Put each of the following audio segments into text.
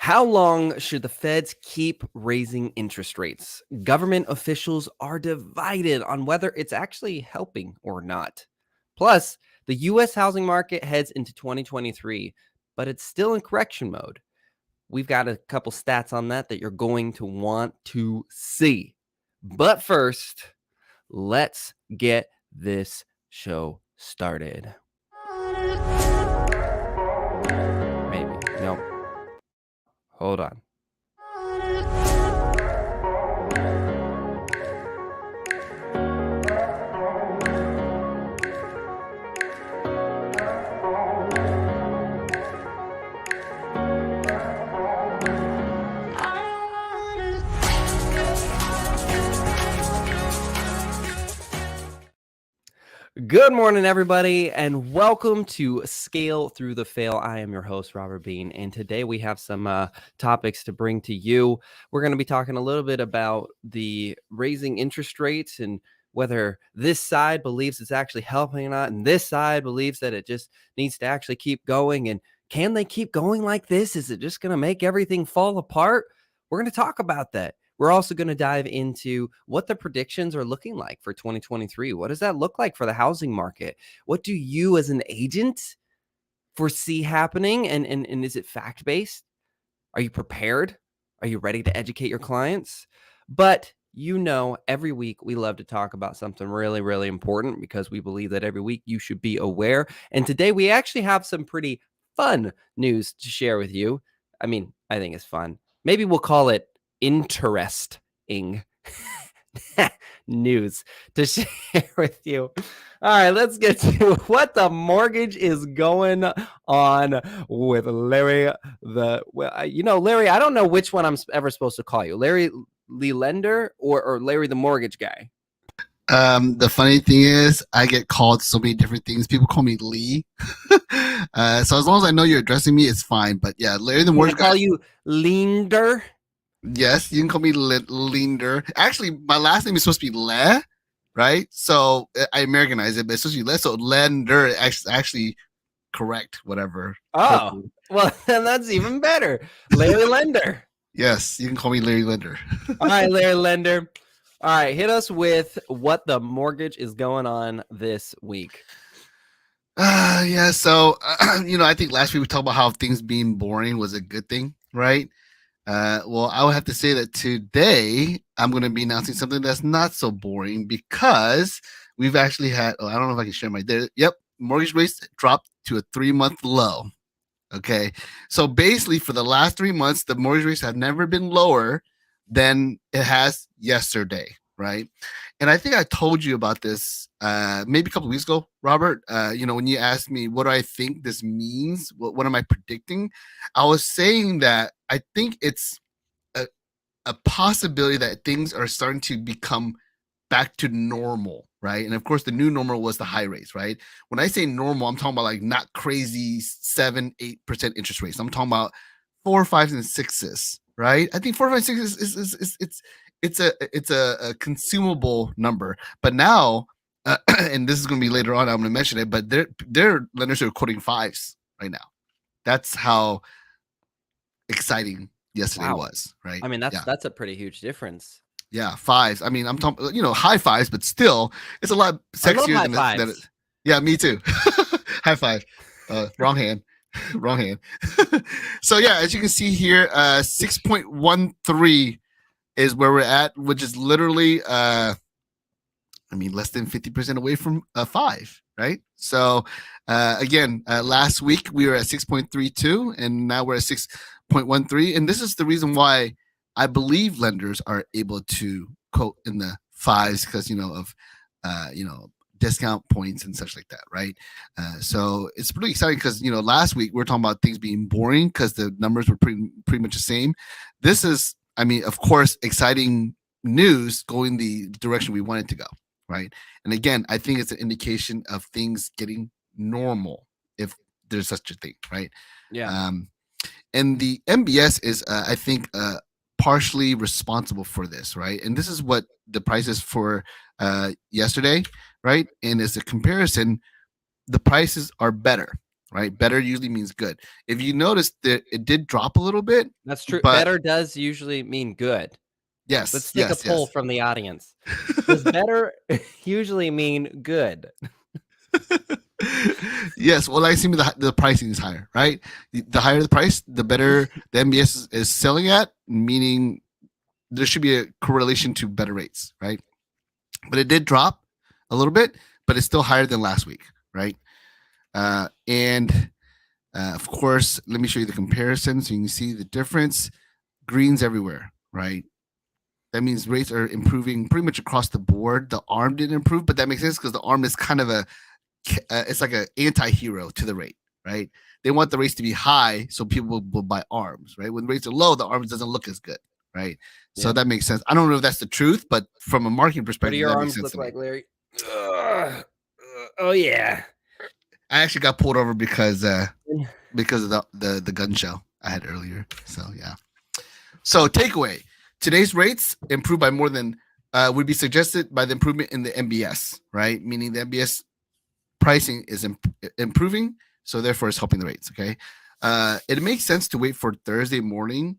How long should the feds keep raising interest rates? Government officials are divided on whether it's actually helping or not. Plus, the US housing market heads into 2023, but it's still in correction mode. We've got a couple stats on that you're going to want to see. But first, let's get this show started. Maybe. No. Hold on. Good morning, everybody, and welcome to Scale Through the Fail. I am your host, Robert Bean, and today we have some topics to bring to you. We're going to be talking a little bit about the raising interest rates and whether this side believes it's actually helping or not, and this side believes that it just needs to actually keep going. And can they keep going like this? Is it just going to make everything fall apart? We're going to talk about that. We're also going to dive into what the predictions are looking like for 2023. What does that look like for the housing market? What do you as an agent foresee happening? And is it fact-based? Are you prepared? Are you ready to educate your clients? But every week we love to talk about something really, really important because we believe that every week you should be aware. And today we actually have some pretty fun news to share with you. I mean, I think it's fun. Maybe we'll call it interesting news to share with you. All right, let's get to what the mortgage is going on with Larry. Larry, I don't know which one I'm ever supposed to call you, Larry the lender or Larry the mortgage guy. The funny thing is, I get called so many different things. People call me Lee. So as long as I know you're addressing me, it's fine. But yeah, Larry the mortgage guy. Call you Linder? Yes, you can call me Linder. Actually, my last name is supposed to be Le, right? So I Americanized it, but it's supposed to be Le. So Lender actually correct, whatever. Oh, well, then that's even better. Larry Lender. Yes, you can call me Larry Lender. All right, Larry Lender. All right, hit us with what the mortgage is going on this week. Yeah, so, I think last week we talked about how things being boring was a good thing, right? Well, I would have to say that today I'm going to be announcing something that's not so boring because we've actually had, I don't know if I can share my data. Yep, mortgage rates dropped to a 3-month low. Okay, so basically for the last 3 months, the mortgage rates have never been lower than it has yesterday, right? And I think I told you about this maybe a couple of weeks ago, Robert. When you asked me what do I think this means, what am I predicting? I was saying that I think it's a possibility that things are starting to become back to normal, right? And of course, the new normal was the high rates, right? When I say normal, I'm talking about like not crazy 7-8% interest rates. I'm talking about 4, 5, and 6s, right? I think 4, 5, 6 it's a consumable number. But now, and this is going to be later on, I'm going to mention it, but their lenders are quoting 5s right now. That's how exciting yesterday was, right? I mean, that's a pretty huge difference. Yeah, 5s. I mean, I'm talking, high 5s, but still, it's a lot sexier than that. Yeah, me too. High 5. Wrong hand. Wrong hand. So yeah, as you can see here, 6.13 is where we're at, which is literally, less than 50% away from 5, right? So again, last week we were at 6.32, and now we're at 6.13, and this is the reason why I believe lenders are able to quote in the 5s because of discount points and such like that, right? So it's pretty exciting because last week we were talking about things being boring because the numbers were pretty much the same. This is, of course, exciting news going the direction we want it to go, right? And again, I think it's an indication of things getting normal, if there's such a thing, right? Yeah. And the MBS is, I think, partially responsible for this, right? And this is what the prices for yesterday, right? And as a comparison, the prices are better. right? Better usually means good. If you notice that it did drop a little bit, That's true. but Better does usually mean good. Let's yes, take a yes, poll yes. from the audience. Does better usually mean good? Yes, well, I see the pricing is higher, right? The higher the price, the better the MBS is selling at, meaning there should be a correlation to better rates, right? But it did drop a little bit, but it's still higher than last week, right? And of course, let me show you the comparison so you can see the difference. Greens everywhere, right? That means rates are improving pretty much across the board. The arm didn't improve, but that makes sense because the arm is kind of it's like an anti-hero to the rate, right? They want the rates to be high so people will buy arms, right? When rates are low, the arms doesn't look as good, right? So Yeah. that makes sense. I don't know if that's the truth, but from a marketing What do perspective, your that makes arms sense look to me. like, Larry? Oh yeah. I actually got pulled over because of the gun show I had earlier. So yeah. So takeaway: today's rates improved by more than would be suggested by the improvement in the MBS, right? Meaning the MBS pricing is improving, so therefore it's helping the rates. Okay, it makes sense to wait for Thursday morning,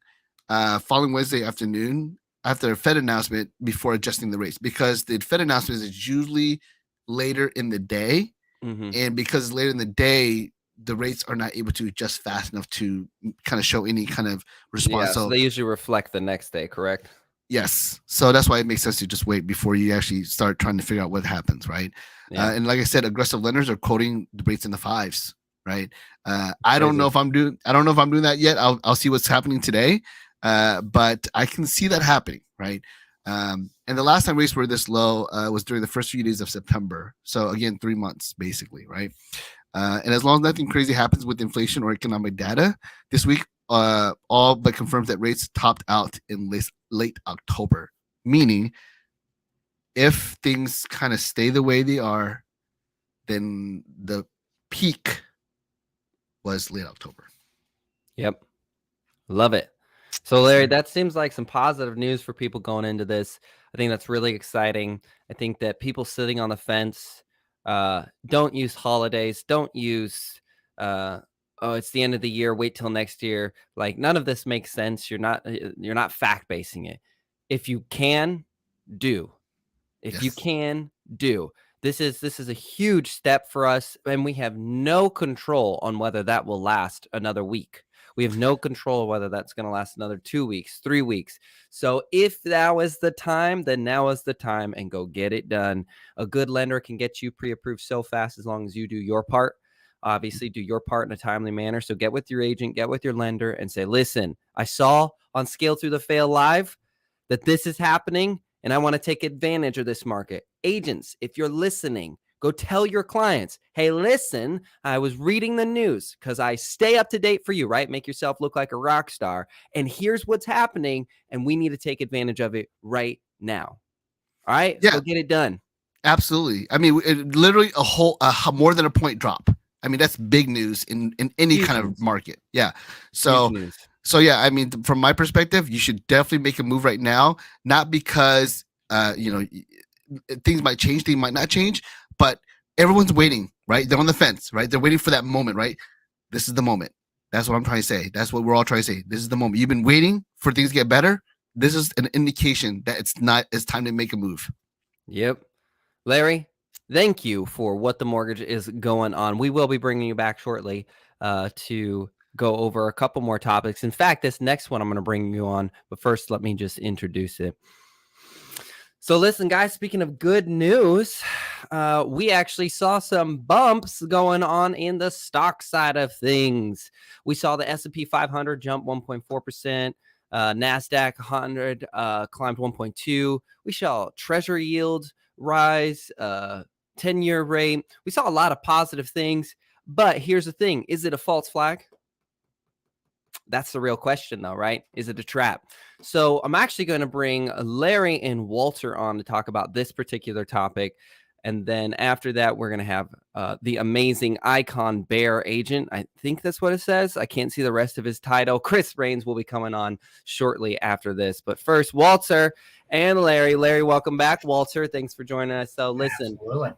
following Wednesday afternoon after a Fed announcement before adjusting the rates because the Fed announcement is usually later in the day, and because later in the day the rates are not able to adjust fast enough to kind of show any kind of response. Yeah, so they usually reflect the next day, correct? Yes. So that's why it makes sense to just wait before you actually start trying to figure out what happens, right? Yeah. And like I said, aggressive lenders are quoting the rates in the fives, right? I don't know Crazy. if I'm doing that yet. I'll see what's happening today, but I can see that happening, right? And the last time rates were this low was during the first few days of September. So again, 3 months basically, right? And as long as nothing crazy happens with inflation or economic data this week, all but confirms that rates topped out in late October. Meaning, if things kind of stay the way they are, then the peak was late October. Yep. Love it. So, Larry, that seems like some positive news for people going into this. I think that's really exciting. I think that people sitting on the fence, don't use holidays, don't use, oh, it's the end of the year, wait till next year. Like none of this makes sense. You're not fact basing it. If you can, do. If you Yes. can, do. This is a huge step for us, and we have no control on whether that will last another week. We have no control whether that's going to last another 2 weeks, 3 weeks. So if now is the time, then now is the time, and go get it done. A good lender can get you pre-approved so fast as long as you do your part. Obviously, do your part in a timely manner. So get with your agent, get with your lender, and say, listen, I saw on Scale Through the Fail Live that this is happening, and I want to take advantage of this market. Agents, if you're listening, go tell your clients, hey, listen, I was reading the news because I stay up to date for you, right? Make yourself look like a rock star. And here's what's happening, and we need to take advantage of it right now. All right, let's go get it done. Absolutely. I mean, literally more than a point drop. I mean, that's big news in any Huge kind of news. market. Yeah. Huge So news. yeah, I mean, from my perspective, you should definitely make a move right now. Not because things might change, things might not change, but everyone's waiting, right? They're on the fence, right? They're waiting for that moment, right? This is the moment. That's what I'm trying to say. That's what we're all trying to say. This is the moment. You've been waiting for things to get better. This is an indication that it's time to make a move. Yep. Larry, thank you for What the Mortgage is going on. We will be bringing you back shortly to go over a couple more topics. In fact, this next one I'm going to bring you on, but first let me just introduce it. So listen, guys, speaking of good news, we actually saw some bumps going on in the stock side of things. We saw the S&P 500 jump 1.4%. NASDAQ 100 climbed 1.2. We saw treasury yield rise, 10-year rate. We saw a lot of positive things. But here's the thing. Is it a false flag? That's the real question, though, right? Is it a trap? So I'm actually going to bring Larry and Walter on to talk about this particular topic. And then after that, we're going to have the amazing icon bear agent. I think that's what it says. I can't see the rest of his title. Chris Rains will be coming on shortly after this. But first, Walter and Larry. Larry, welcome back. Walter, thanks for joining us. So listen, Absolutely.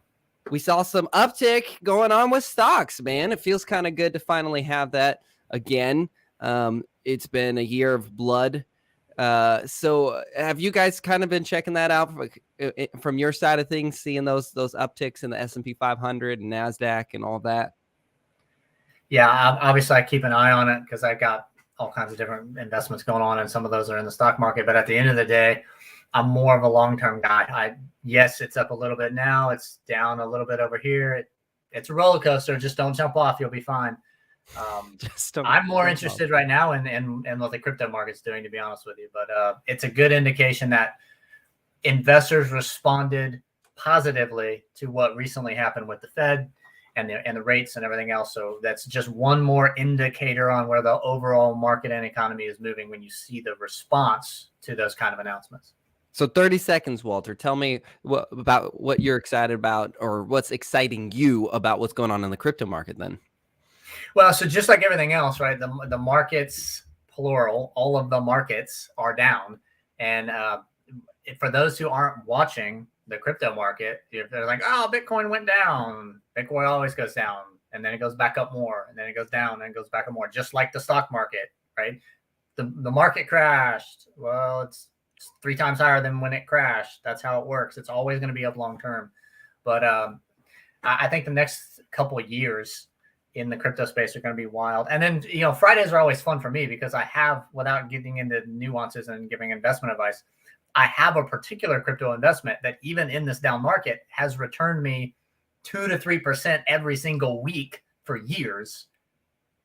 we saw some uptick going on with stocks, man. It feels kind of good to finally have that again. It's been a year of blood. So have you guys kind of been checking that out from your side of things, seeing those upticks in the S&P 500 and NASDAQ and all that? Yeah, obviously I keep an eye on it because I got all kinds of different investments going on, and some of those are in the stock market. But at the end of the day, I'm more of a long-term guy. Yes, it's up a little bit now. It's down a little bit over here. It's a roller coaster. Just don't jump off. You'll be fine. I'm more interested right now in what the crypto market's doing, to be honest with you. But it's a good indication that investors responded positively to what recently happened with the Fed and the rates and everything else. So that's just one more indicator on where the overall market and economy is moving when you see the response to those kind of announcements. So 30 seconds, Walter. Tell me about what you're excited about, or what's exciting you about what's going on in the crypto market then. Well, so just like everything else, right? The markets, plural, all of the markets are down. And for those who aren't watching the crypto market, they're like, oh, Bitcoin went down. Bitcoin always goes down. And then it goes back up more. And then it goes down and it goes back up more, just like the stock market, right? The market crashed. Well, it's 3 times higher than when it crashed. That's how it works. It's always going to be up long term. But I think the next couple of years in the crypto space are going to be wild. And then, Fridays are always fun for me because I have, without getting into nuances and giving investment advice, I have a particular crypto investment that even in this down market has returned me 2 to 3% every single week for years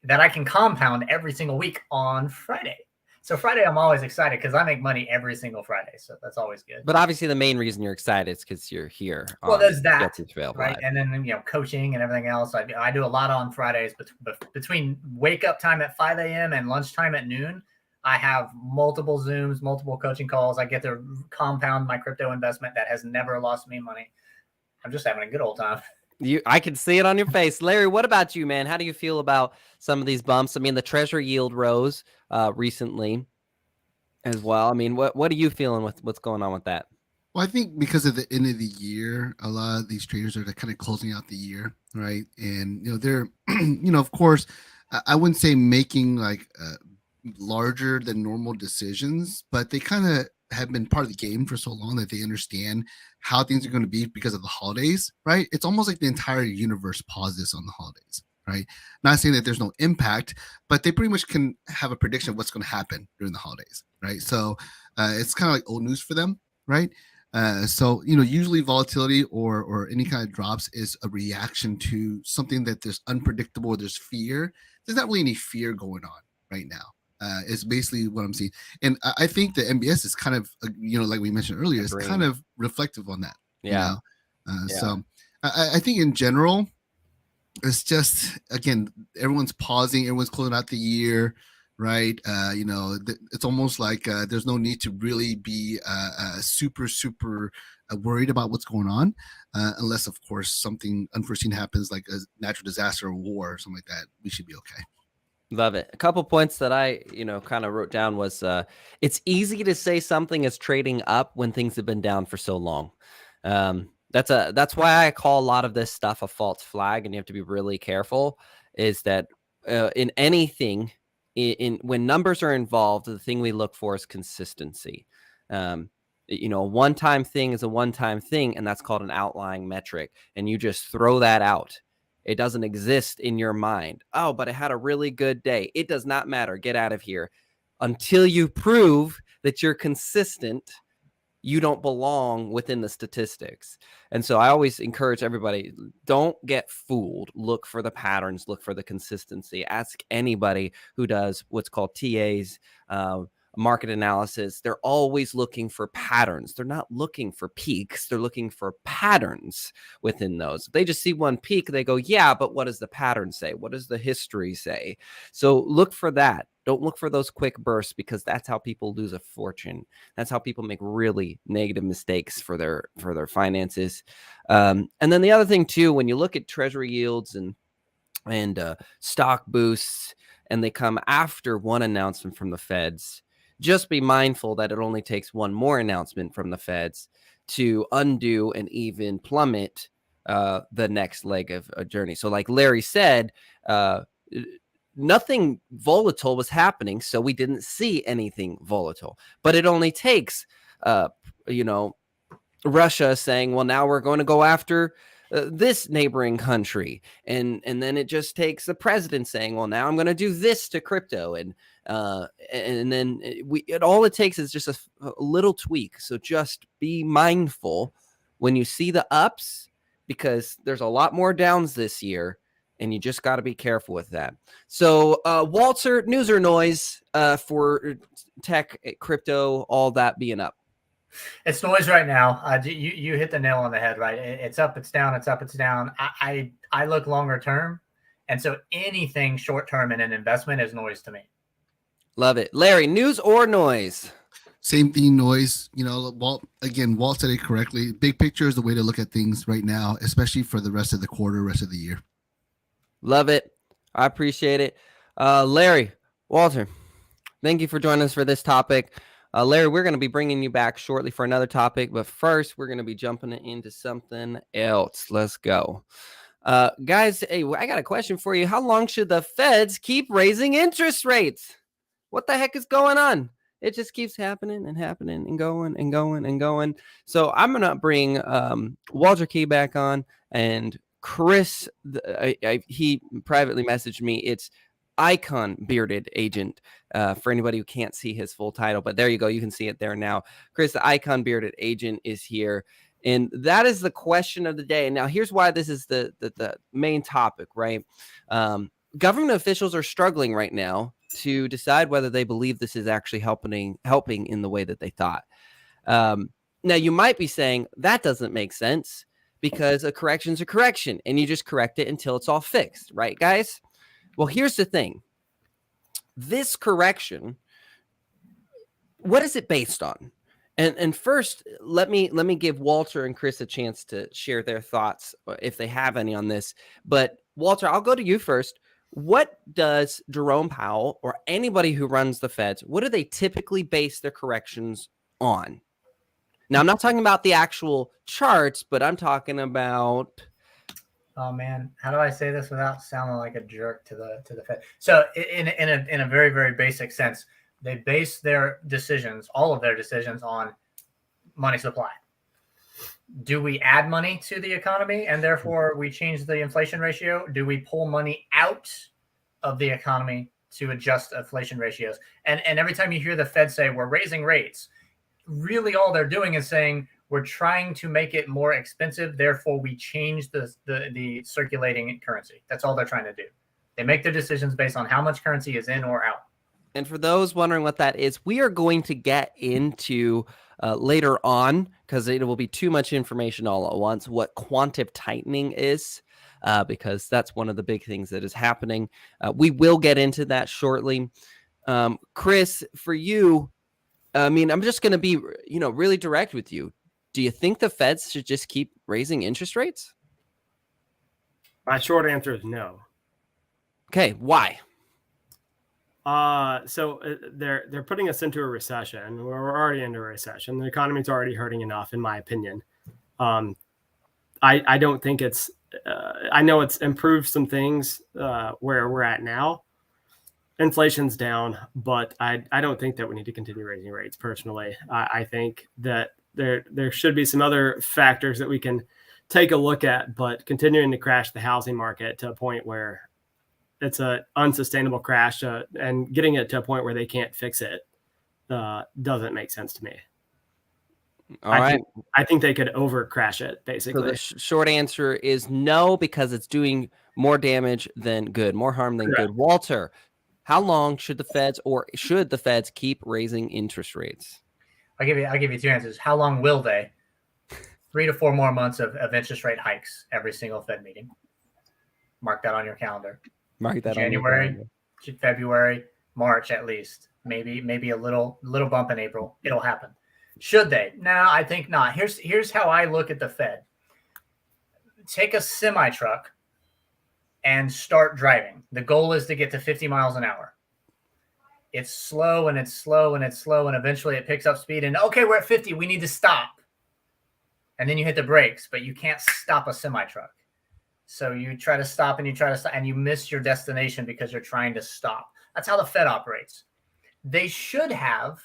that I can compound every single week on Friday. So Friday, I'm always excited because I make money every single Friday. So that's always good. But obviously the main reason you're excited is because you're here. Well, there's that, right? Live. And then, coaching and everything else. I do a lot on Fridays, but between wake up time at 5 a.m. and lunchtime at noon, I have multiple Zooms, multiple coaching calls. I get to compound my crypto investment that has never lost me money. I'm just having a good old time. I can see it on your face. Larry, what about you, man? How do you feel about some of these bumps? I mean, the treasury yield rose recently as well. I mean, what are you feeling with what's going on with that? Well, I think because of the end of the year, a lot of these traders are kind of closing out the year, right? And, they're, of course, I wouldn't say making like larger than normal decisions, but they kind of have been part of the game for so long that they understand how things are going to be because of the holidays, right? It's almost like the entire universe pauses on the holidays, right? Not saying that there's no impact, but they pretty much can have a prediction of what's going to happen during the holidays, right? So it's kind of like old news for them, right? So usually volatility or any kind of drops is a reaction to something that there's unpredictable, there's fear. There's not really any fear going on right now. Is basically what I'm seeing. And I think the MBS is kind of, like we mentioned earlier, is kind of reflective on that. Yeah. So I think in general, it's just, again, everyone's pausing, everyone's closing out the year, right? It's almost like there's no need to really be super worried about what's going on, unless, of course, something unforeseen happens, like a natural disaster or war or something like that. We should be okay. Love it. A couple points that I, kind of wrote down was it's easy to say something is trading up when things have been down for so long. That's why I call a lot of this stuff a false flag, and you have to be really careful. Is that in anything, when numbers are involved, the thing we look for is consistency. A one-time thing is a one-time thing, and that's called an outlying metric, and you just throw that out. It doesn't exist in your mind. Oh, but it had a really good day. It does not matter. Get out of here. Until you prove that you're consistent, you don't belong within the statistics. And so I always encourage everybody, don't get fooled. Look for the patterns. Look for the consistency. Ask anybody who does what's called TAs, market analysis. They're always looking for patterns. They're not looking for peaks. They're looking for patterns within those. If they just see one peak, they go, yeah, but what does the pattern say? What does the history say? So look for that. Don't look for those quick bursts, because that's how people lose a fortune. That's how people make really negative mistakes for their finances. And then the other thing too, when you look at treasury yields and stock boosts, and they come after one announcement from the Feds, just be mindful that it only takes one more announcement from the Feds to undo and even plummet the next leg of a journey. So like Larry said, nothing volatile was happening, so we didn't see anything volatile. But it only takes, Russia saying, well, now we're going to go after this neighboring country. And then it just takes the president saying, well, now I'm going to do this to crypto. And then all it takes is just a little tweak. So just be mindful when you see the ups, because there's a lot more downs this year, and you just got to be careful with that. So Walter, news or noise for tech, crypto, all that being up? It's noise right now. You hit the nail on the head, right? It's up, it's down, it's up, it's down. I look longer term, and so anything short term in an investment is noise to me. Love it. Larry, news or noise? Same thing, noise. Walt said it correctly. Big picture is the way to look at things right now, especially for the rest of the quarter, rest of the year. Love it. I appreciate it. Larry, Walter, thank you for joining us for this topic. Larry, we're going to be bringing you back shortly for another topic, but first we're going to be jumping into something else. Let's go. Guys, hey, I got a question for you. How long should the feds keep raising interest rates? What the heck is going on? It just keeps happening and happening and going and going and going. So I'm going to bring Walter Key back on, and Chris, he privately messaged me. It's Icon Bearded Agent, for anybody who can't see his full title, but there you go. You can see it there now. Chris, the Icon Bearded Agent, is here. And that is the question of the day. And now here's why this is the main topic, right? Government officials are struggling right now to decide whether they believe this is actually helping in the way that they thought. Now you might be saying that doesn't make sense, because a correction's a correction and you just correct it until it's all fixed, right, guys? Well, here's the thing. This correction, what is it based on? And first, let me give Walter and Chris a chance to share their thoughts, if they have any on this. But Walter, I'll go to you first. What does Jerome Powell or anybody who runs the Feds, what do they typically base their corrections on? Now, I'm not talking about the actual charts, but I'm talking about... Oh man, how do I say this without sounding like a jerk to the Fed? So in a very, very basic sense, they base their decisions, all of their decisions, on money supply. Do we add money to the economy and therefore we change the inflation ratio? Do we pull money out of the economy to adjust inflation ratios? And every time you hear the Fed say we're raising rates, really all they're doing is saying we're trying to make it more expensive, therefore we change the circulating currency. That's all they're trying to do. They make their decisions based on how much currency is in or out. And for those wondering what that is, we are going to get into later on, because it will be too much information all at once, what quantitative tightening is, because that's one of the big things that is happening. We will get into that shortly. Chris, for you, I mean, I'm just going to be, really direct with you. Do you think the Feds should just keep raising interest rates? My short answer is no. Okay, why? So they're putting us into a recession. We're already into a recession. The economy's already hurting enough, in my opinion. I don't think it's. I know it's improved some things where we're at now. Inflation's down, but I don't think that we need to continue raising rates. Personally, I think that there should be some other factors that we can take a look at, but continuing to crash the housing market to a point where it's an unsustainable crash, and getting it to a point where they can't fix it doesn't make sense to me. I think they could over crash it, basically. So the short answer is no, because it's doing more damage than good, more harm than good. Walter, how long should the Feds keep raising interest rates? I'll give you two answers. How long will they? 3 to 4 more months of interest rate hikes every single Fed meeting. Mark that on your calendar. Mark that January, on your calendar. February, March at least. Maybe a little bump in April. It'll happen. Should they? No, I think not. Here's how I look at the Fed. Take a semi truck and start driving. The goal is to get to 50 miles an hour. It's slow and it's slow and it's slow, and eventually it picks up speed, and okay, we're at 50. We need to stop. and then you hit the brakes, but you can't stop a semi truck. So you try to stop and you try to stop and you miss your destination because you're trying to stop. That's how the Fed operates. They should have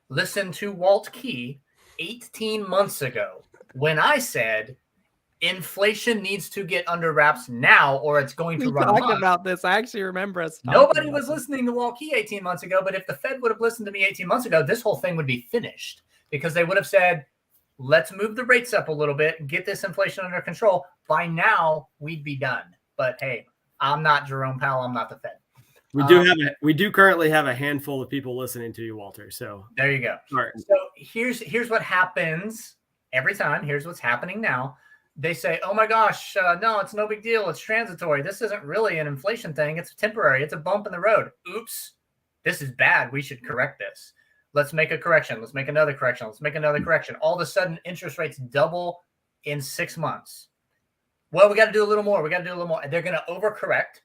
listened to Walt Key 18 months ago when I said inflation needs to get under wraps now or it's going to We run talked amok. about this. I actually remember us talking Nobody about was this. listening to Walt Key 18 months ago, but if the Fed would have listened to me 18 months ago, this whole thing would be finished because they would have said, let's move the rates up a little bit, get this inflation under control. By now, we'd be done. But hey, I'm not Jerome Powell. I'm not the Fed. We do currently have a handful of people listening to you, Walter. So there you go. All right. So here's what happens every time. Here's what's happening now. They say, oh my gosh, no, it's no big deal. It's transitory. This isn't really an inflation thing. It's temporary. It's a bump in the road. Oops, this is bad. We should correct this. Let's make a correction. Let's make another correction. Let's make another correction. All of a sudden, interest rates double in 6 months. Well, we got to do a little more. We got to do a little more. They're going to overcorrect,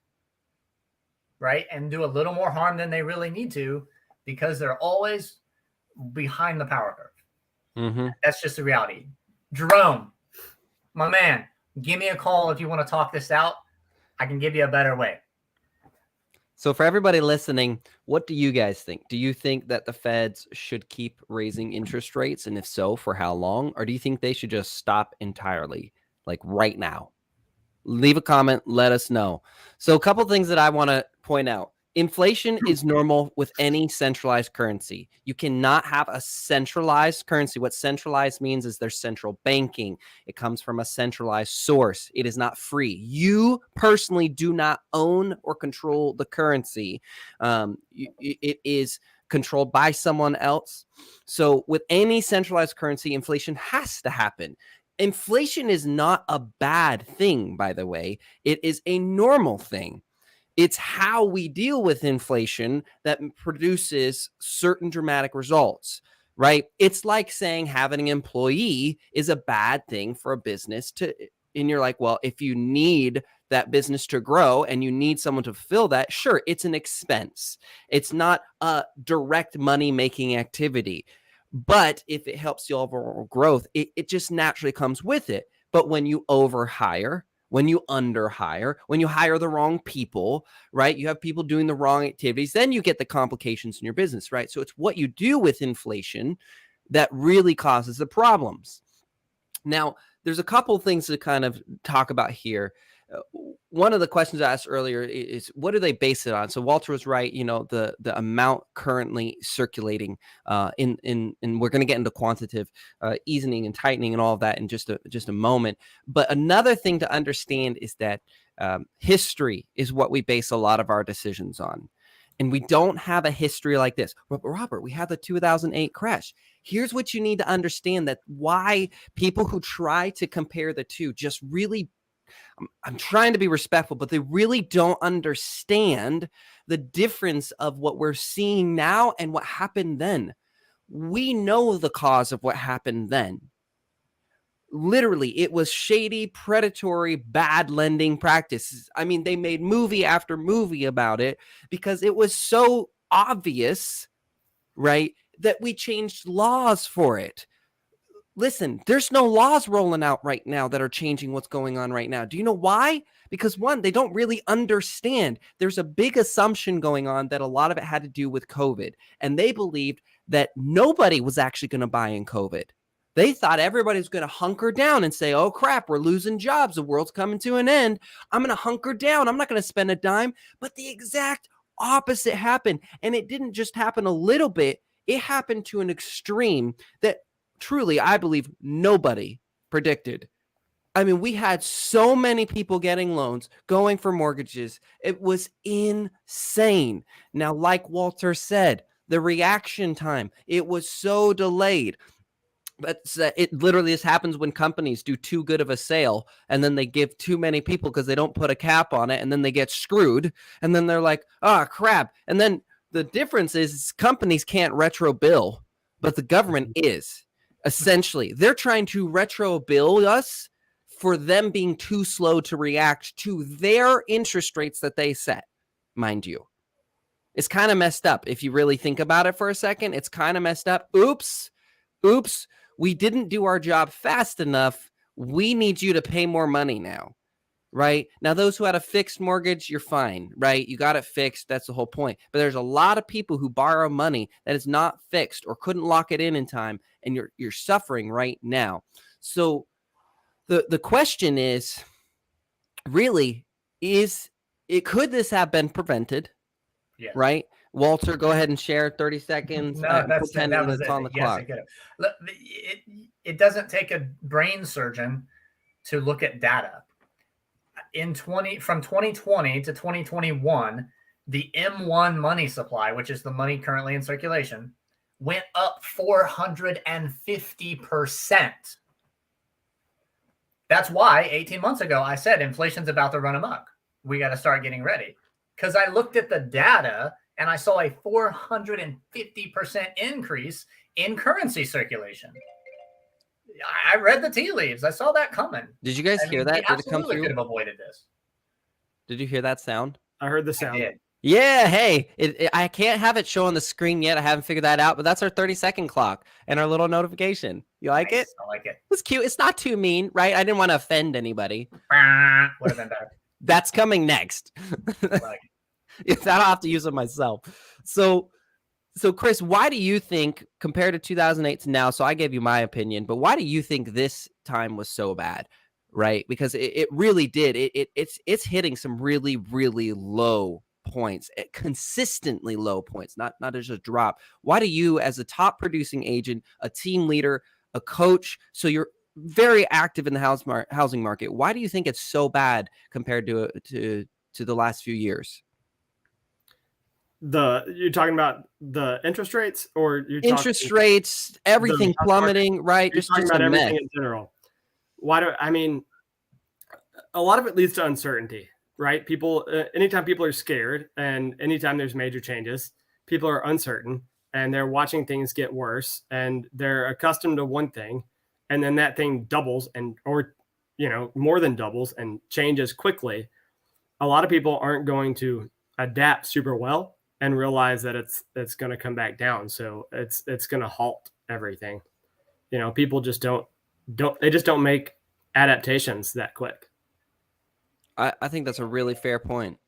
right? And do a little more harm than they really need to because they're always behind the power curve. Mm-hmm. That's just the reality. Jerome, my man, give me a call if you want to talk this out. I can give you a better way. So for everybody listening, what do you guys think? Do you think that the Feds should keep raising interest rates? And if so, for how long? Or do you think they should just stop entirely, like right now? Leave a comment. Let us know. So a couple things that I want to point out. Inflation is normal with any centralized currency. You cannot have a centralized currency. What centralized means is there's central banking. It comes from a centralized source. It is not free. You personally do not own or control the currency. It is controlled by someone else. So with any centralized currency, inflation has to happen. Inflation is not a bad thing, by the way. It is a normal thing. It's how we deal with inflation that produces certain dramatic results, right? It's like saying having an employee is a bad thing for a business to, and you're like, well, if you need that business to grow and you need someone to fill that, sure, it's an expense. It's not a direct money-making activity. But if it helps the overall growth, it just naturally comes with it. But when you overhire, when you underhire, when you hire the wrong people, right? You have people doing the wrong activities, then you get the complications in your business, right? So it's what you do with inflation that really causes the problems. Now, there's a couple things to kind of talk about here. One of the questions I asked earlier is what do they base it on? So Walter was right, you know, the amount currently circulating and we're going to get into quantitative easing and tightening and all of that in just a moment. But another thing to understand is that history is what we base a lot of our decisions on. And we don't have a history like this. Robert, we had the 2008 crash. Here's what you need to understand, that why people who try to compare the two just really, I'm trying to be respectful, but they really don't understand the difference of what we're seeing now and what happened then. We know the cause of what happened then. Literally, it was shady, predatory, bad lending practices. I mean, they made movie after movie about it because it was so obvious, right, that we changed laws for it. Listen, there's no laws rolling out right now that are changing what's going on right now. Do you know why? Because one, they don't really understand. There's a big assumption going on that a lot of it had to do with COVID. And they believed that nobody was actually going to buy in COVID. They thought everybody was going to hunker down and say, oh, crap, we're losing jobs. The world's coming to an end. I'm going to hunker down. I'm not going to spend a dime. But the exact opposite happened. And it didn't just happen a little bit. It happened to an extreme that truly, I believe nobody predicted. I mean, we had so many people getting loans, going for mortgages. It was insane. Now, like Walter said, the reaction time, it was so delayed. But it literally just happens when companies do too good of a sale and then they give too many people because they don't put a cap on it and then they get screwed. And then they're like, oh, crap. And then the difference is companies can't retro bill, but the government is. Essentially, they're trying to retro bill us for them being too slow to react to their interest rates that they set, mind you. It's kind of messed up. If you really think about it for a second, it's kind of messed up. Oops. we didn't do our job fast enough. We need you to pay more money now. Right now, those who had a fixed mortgage, you're fine, right? You got it fixed. That's the whole point. But there's a lot of people who borrow money that is not fixed or couldn't lock it in time, and you're suffering right now. So the question is, really, could this have been prevented? Yeah. Right, Walter, go ahead and share 30 seconds. No, that pretending was it's it. on the Yes, clock. it could have. Look, it doesn't take a brain surgeon to look at data. From 2020 to 2021, the M1 money supply, which is the money currently in circulation, went up 450%. That's why 18 months ago I said inflation's about to run amok. We got to start getting ready. Because I looked at the data and I saw a 450% increase in currency circulation. I read the tea leaves. I saw that coming. Did you guys hear that? Did it come through? Could have avoided this. Did you hear that sound? I heard the sound. I did. Yeah, hey, I can't have it show on the screen yet. I haven't figured that out, but that's our 30-second clock and our little notification. You like Nice. it? I like it. It's cute. It's not too mean, right? I didn't want to offend anybody. Would have been better. That's coming next. Like, I'll have to use it myself. So Chris, why do you think, compared to 2008 to now, so I gave you my opinion, but why do you think this time was so bad? Right? Because it really did. It's hitting some really, really low points, consistently low points, not just a drop. Why do you, as a top producing agent, a team leader, a coach, so you're very active in the housing market, why do you think it's so bad compared to the last few years? You're talking about the interest rates, or you're interest rates, everything plummeting, right? You're talking about everything in general. A lot of it leads to uncertainty, right? People, anytime people are scared and anytime there's major changes, people are uncertain and they're watching things get worse and they're accustomed to one thing, and then that thing doubles or more than doubles and changes quickly. A lot of people aren't going to adapt super well and realize that it's going to come back down. So it's going to halt everything. People just don't make adaptations that quick. I think that's a really fair point.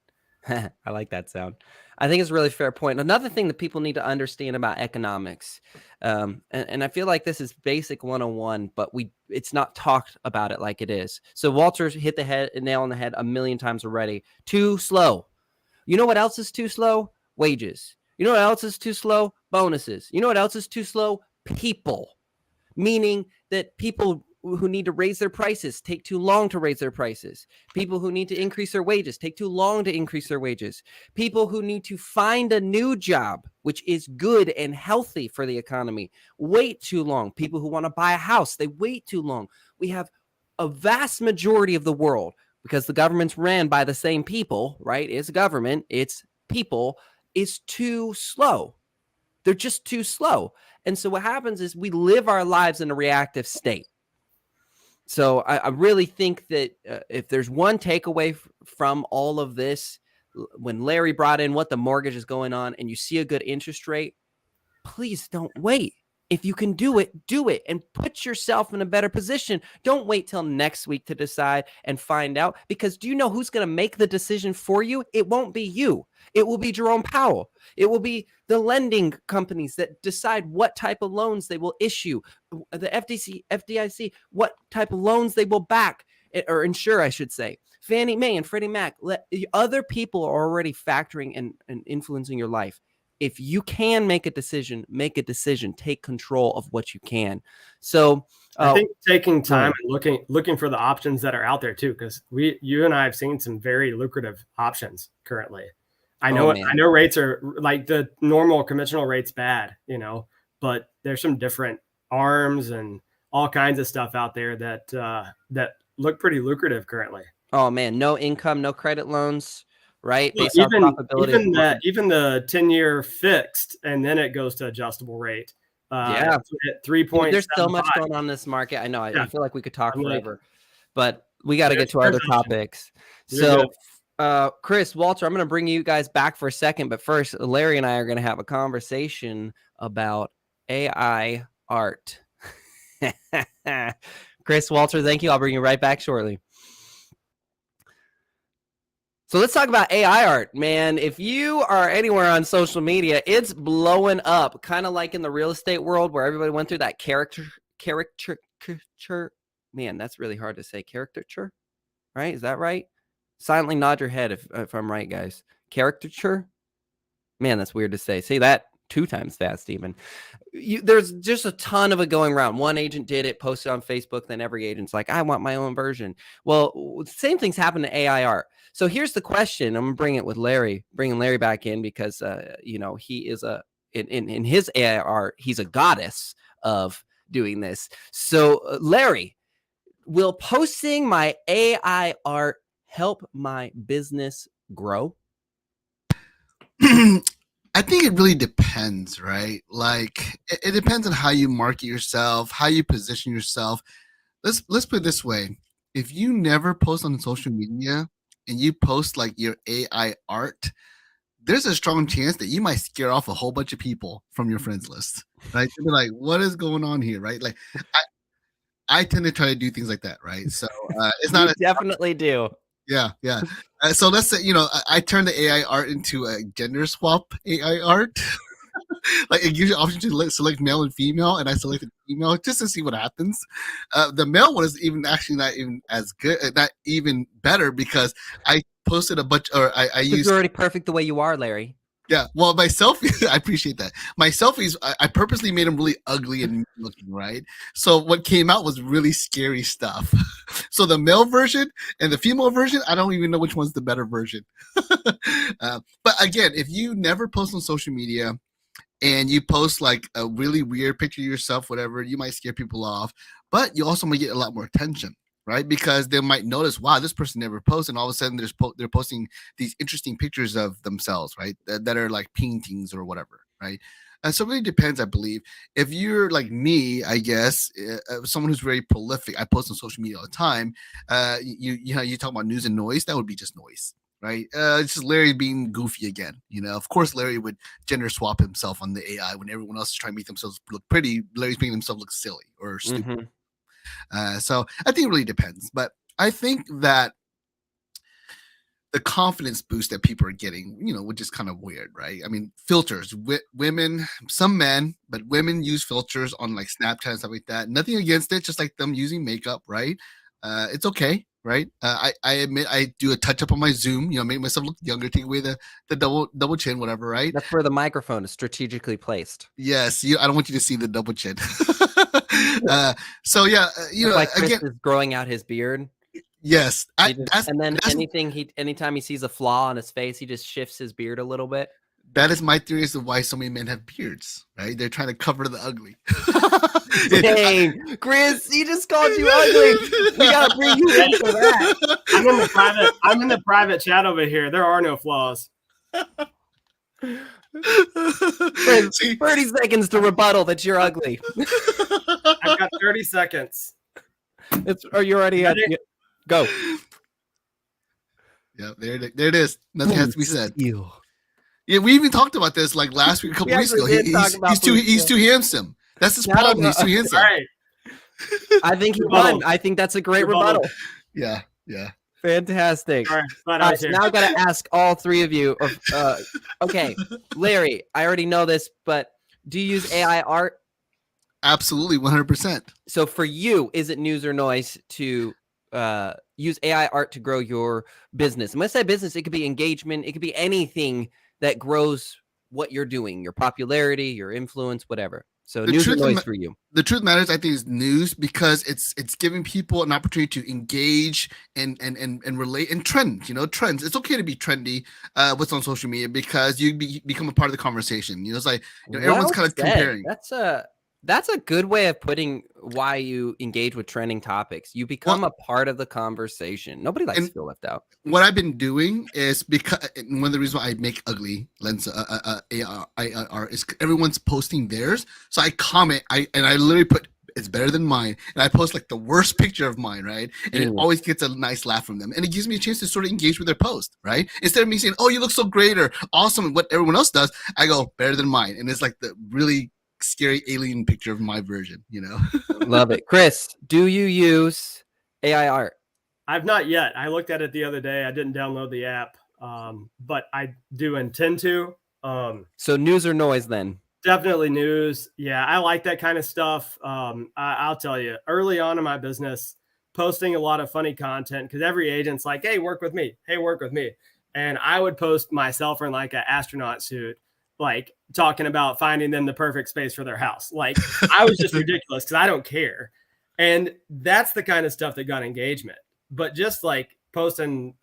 I like that sound. I think it's a really fair point. Another thing that people need to understand about economics, and I feel like this is basic 101, but it's not talked about it like it is. So Walter's hit the nail on the head a million times already. Too slow. You know what else is too slow? Wages. You know what else is too slow? Bonuses. You know what else is too slow? People. Meaning that people who need to raise their prices take too long to raise their prices. People who need to increase their wages take too long to increase their wages. People who need to find a new job, which is good and healthy for the economy, wait too long. People who want to buy a house, they wait too long. We have a vast majority of the world, because the government's ran by the same people, right? It's government, it's people, is too slow. They're just too slow. And so what happens is we live our lives in a reactive state. So I really think that if there's one takeaway from all of this, when Larry brought in what the mortgage is going on and you see a good interest rate, please don't wait. If you can do it and put yourself in a better position. Don't wait till next week to decide and find out, because do you know who's going to make the decision for you? It won't be you. It will be Jerome Powell. It will be the lending companies that decide what type of loans they will issue. The FDIC, what type of loans they will back or insure, I should say. Fannie Mae and Freddie Mac. Other people are already factoring and influencing your life. If you can make a decision, take control of what you can. So I think taking time and looking for the options that are out there too, because you and I have seen some very lucrative options currently. I know rates are like the normal conventional rates bad, but there's some different arms and all kinds of stuff out there that look pretty lucrative currently. Oh man, no income, no credit loans. Right. Yeah, even the 10-year fixed, and then it goes to adjustable rate. At 3.75. There's so much going on in this market. I know. I feel like we could talk forever, but we got to get to our other topics. So, Chris, Walter, I'm going to bring you guys back for a second, but first, Larry and I are going to have a conversation about AI art. Chris Walter, thank you. I'll bring you right back shortly. So let's talk about AI art, man. If you are anywhere on social media, it's blowing up, kind of like in the real estate world where everybody went through that caricature. Man, that's really hard to say. Caricature, right? Is that right? Silently nod your head if I'm right, guys. Caricature? Man, that's weird to say. Say that 2 times fast, even. There's just a ton of it going around. One agent did it, posted on Facebook, then every agent's like, I want my own version. Well, same things happen to AI art. So here's the question. I'm gonna bring it with Larry, bringing Larry back in because he is in his AI art, he's a goddess of doing this. So Larry, will posting my AI art help my business grow? I think it really depends, right? Like it depends on how you market yourself, how you position yourself. Let's put it this way. If you never post on social media and you post like your AI art, there's a strong chance that you might scare off a whole bunch of people from your friends list. Right? They'll be like, what is going on here? Right? Like I tend to try to do things like that, right? So it's not definitely do. Yeah. So let's say, I turned the AI art into a gender swap AI art. Like it gives you option to select male and female, and I selected female just to see what happens. The male one is actually not even as good, not even better because I posted a bunch, or I used. You're already perfect the way you are, Larry. Yeah, well, my selfie, I appreciate that. My selfies, I purposely made them really ugly and looking, right? So what came out was really scary stuff. So the male version and the female version, I don't even know which one's the better version. But again, if you never post on social media and you post like a really weird picture of yourself, whatever, you might scare people off, but you also might get a lot more attention. Right, because they might notice, wow, this person never posts, and all of a sudden they're posting these interesting pictures of themselves, right, that are like paintings or whatever, right? So it really depends, I believe. If you're like me, I guess, someone who's very prolific, I post on social media all the time. You talk about news and noise, that would be just noise, right? It's just Larry being goofy again. Of course, Larry would gender swap himself on the AI when everyone else is trying to make themselves look pretty. Larry's making himself look silly or stupid. Mm-hmm. So I think it really depends, but I think that the confidence boost that people are getting, which is kind of weird, right? I mean, filters, women, some men, but women use filters on like Snapchat and stuff like that. Nothing against it, just like them using makeup, right? It's okay, right? I admit I do a touch up on my Zoom, make myself look younger, take away the double chin, whatever, right? That's where the microphone is strategically placed. Yes, I don't want you to see the double chin. So yeah, like Chris again, is growing out his beard. Yes, anytime he sees a flaw on his face, he just shifts his beard a little bit. That is my theory as to why so many men have beards, right? They're trying to cover the ugly. Dang, Chris, he just called you ugly. We gotta bring you in for that. I'm in the private chat over here. There are no flaws. 30 seconds to rebuttal that you're ugly. I've got 30 seconds. Are you already at go? Yeah, there it is. Nothing has to be said. Yeah, we even talked about this like last week, a couple weeks ago. He's too handsome. That's his problem. He's too handsome. Right. I think he won. I think that's a great rebuttal. Yeah. Fantastic. All right, so now I've got to ask all three of you. Okay, Larry, I already know this, but do you use AI art? Absolutely, 100%. So for you, is it news or noise to use AI art to grow your business? And when I say business, it could be engagement. It could be anything that grows what you're doing, your popularity, your influence, whatever. So news or noise for you. The truth matters, I think, is news because it's giving people an opportunity to engage and relate and trend. Trends. It's okay to be trendy. What's on social media because you become a part of the conversation. It's like everyone's kind of comparing. That's a good way of putting why you engage with trending topics. You become a part of the conversation. Nobody likes to feel left out. What I've been doing is because one of the reasons why I make ugly lens AR is everyone's posting theirs. So I comment, I literally put it's better than mine, and I post like the worst picture of mine, right? And it always gets a nice laugh from them, and it gives me a chance to sort of engage with their post, right? Instead of me saying, "Oh, you look so great" or "awesome," what everyone else does, I go better than mine, and it's like the really scary alien picture of my version, Love it. Chris, do you use AI art? I've not yet. I looked at it the other day. I didn't download the app, but I do intend to. So news or noise then? Definitely news. Yeah, I like that kind of stuff. I'll tell you, early on in my business, posting a lot of funny content because every agent's like, "Hey, work with me. Hey, work with me." And I would post myself in like an astronaut suit, like talking about finding them the perfect space for their house. Like I was just ridiculous because I don't care. And that's the kind of stuff that got engagement. But just like posting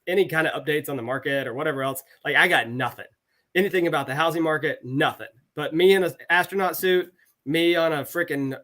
any kind of updates on the market or whatever else, like I got nothing. Anything about the housing market, nothing. But me in an astronaut suit, me on a freaking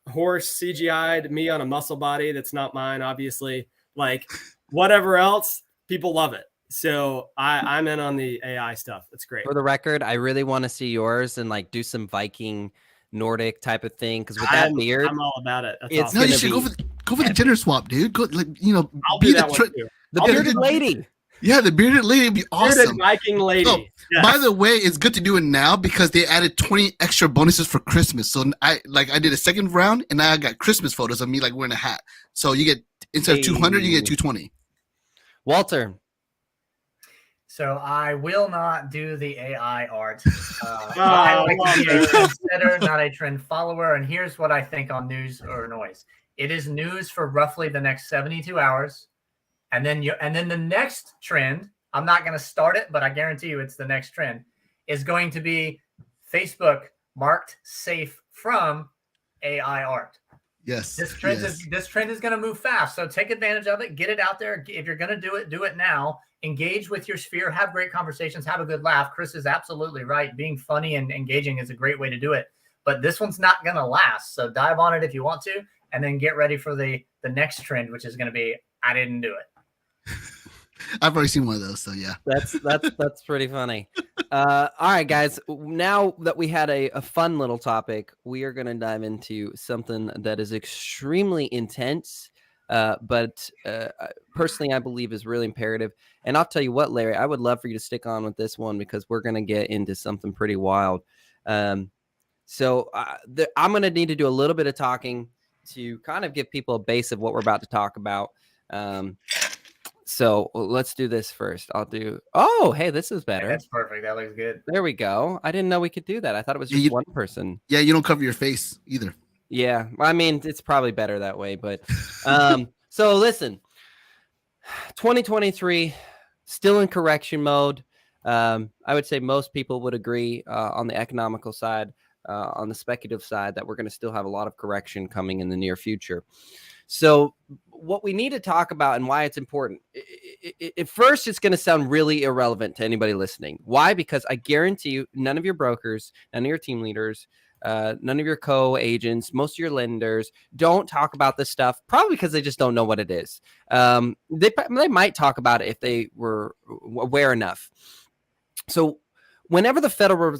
horse CGI'd, me on a muscle body that's not mine, obviously. Like whatever else, people love it. So I'm in on the AI stuff. It's great. For the record, I really want to see yours and like do some Viking Nordic type of thing because with that beard, I'm all about it. That's it's awesome. No, you gonna should be go for the gender swap, dude. Go I'll be do the that one too. the I'll do bearded lady. Yeah, the bearded lady would be Bearded awesome. Viking lady. So, Yes. by the way, it's good to do it now because they added 20 extra bonuses for Christmas. So I did a second round and now I got Christmas photos of me like wearing a hat. So you get instead of 200, you get 220. Walter, So I will not do the AI art. I like to be a trendsetter, not a trend follower. And here's what I think on news or noise. It is news for roughly the next 72 hours. And then the next trend, I'm not going to start it, but I guarantee you it's the next trend, is going to be Facebook marked safe from AI art. Yes. This trend is going to move fast. So take advantage of it. Get it out there. If you're going to do it now. Engage with your sphere. Have great conversations. Have a good laugh. Chris is absolutely right. Being funny and engaging is a great way to do it. But this one's not going to last. So dive on it if you want to, and then get ready for the next trend, which is going to be I didn't do it. I've already seen one of those, so yeah. That's pretty funny. All right, guys. Now that we had a fun little topic, we are going to dive into something that is extremely intense, but personally, I believe is really imperative. And I'll tell you what, Larry, I would love for you to stick on with this one because we're going to get into something pretty wild. So I'm going to need to do a little bit of talking to kind of give people a base of what we're about to talk about. So let's do this first. Oh, hey, this is better. That's perfect. That looks good. There we go. I didn't know we could do that. I thought it was just one person. Yeah, you don't cover your face either. Yeah, I mean, it's probably better that way. But so listen, 2023, still in correction mode. I would say most people would agree on the economical side, on the speculative side, that we're going to still have a lot of correction coming in the near future. So what we need to talk about and why it's important, at first, it's going to sound really irrelevant to anybody listening. Why? Because I guarantee you, none of your brokers, none of your team leaders, none of your co-agents, most of your lenders don't talk about this stuff, probably because they just don't know what it is. They might talk about it if they were aware enough. So whenever the Federal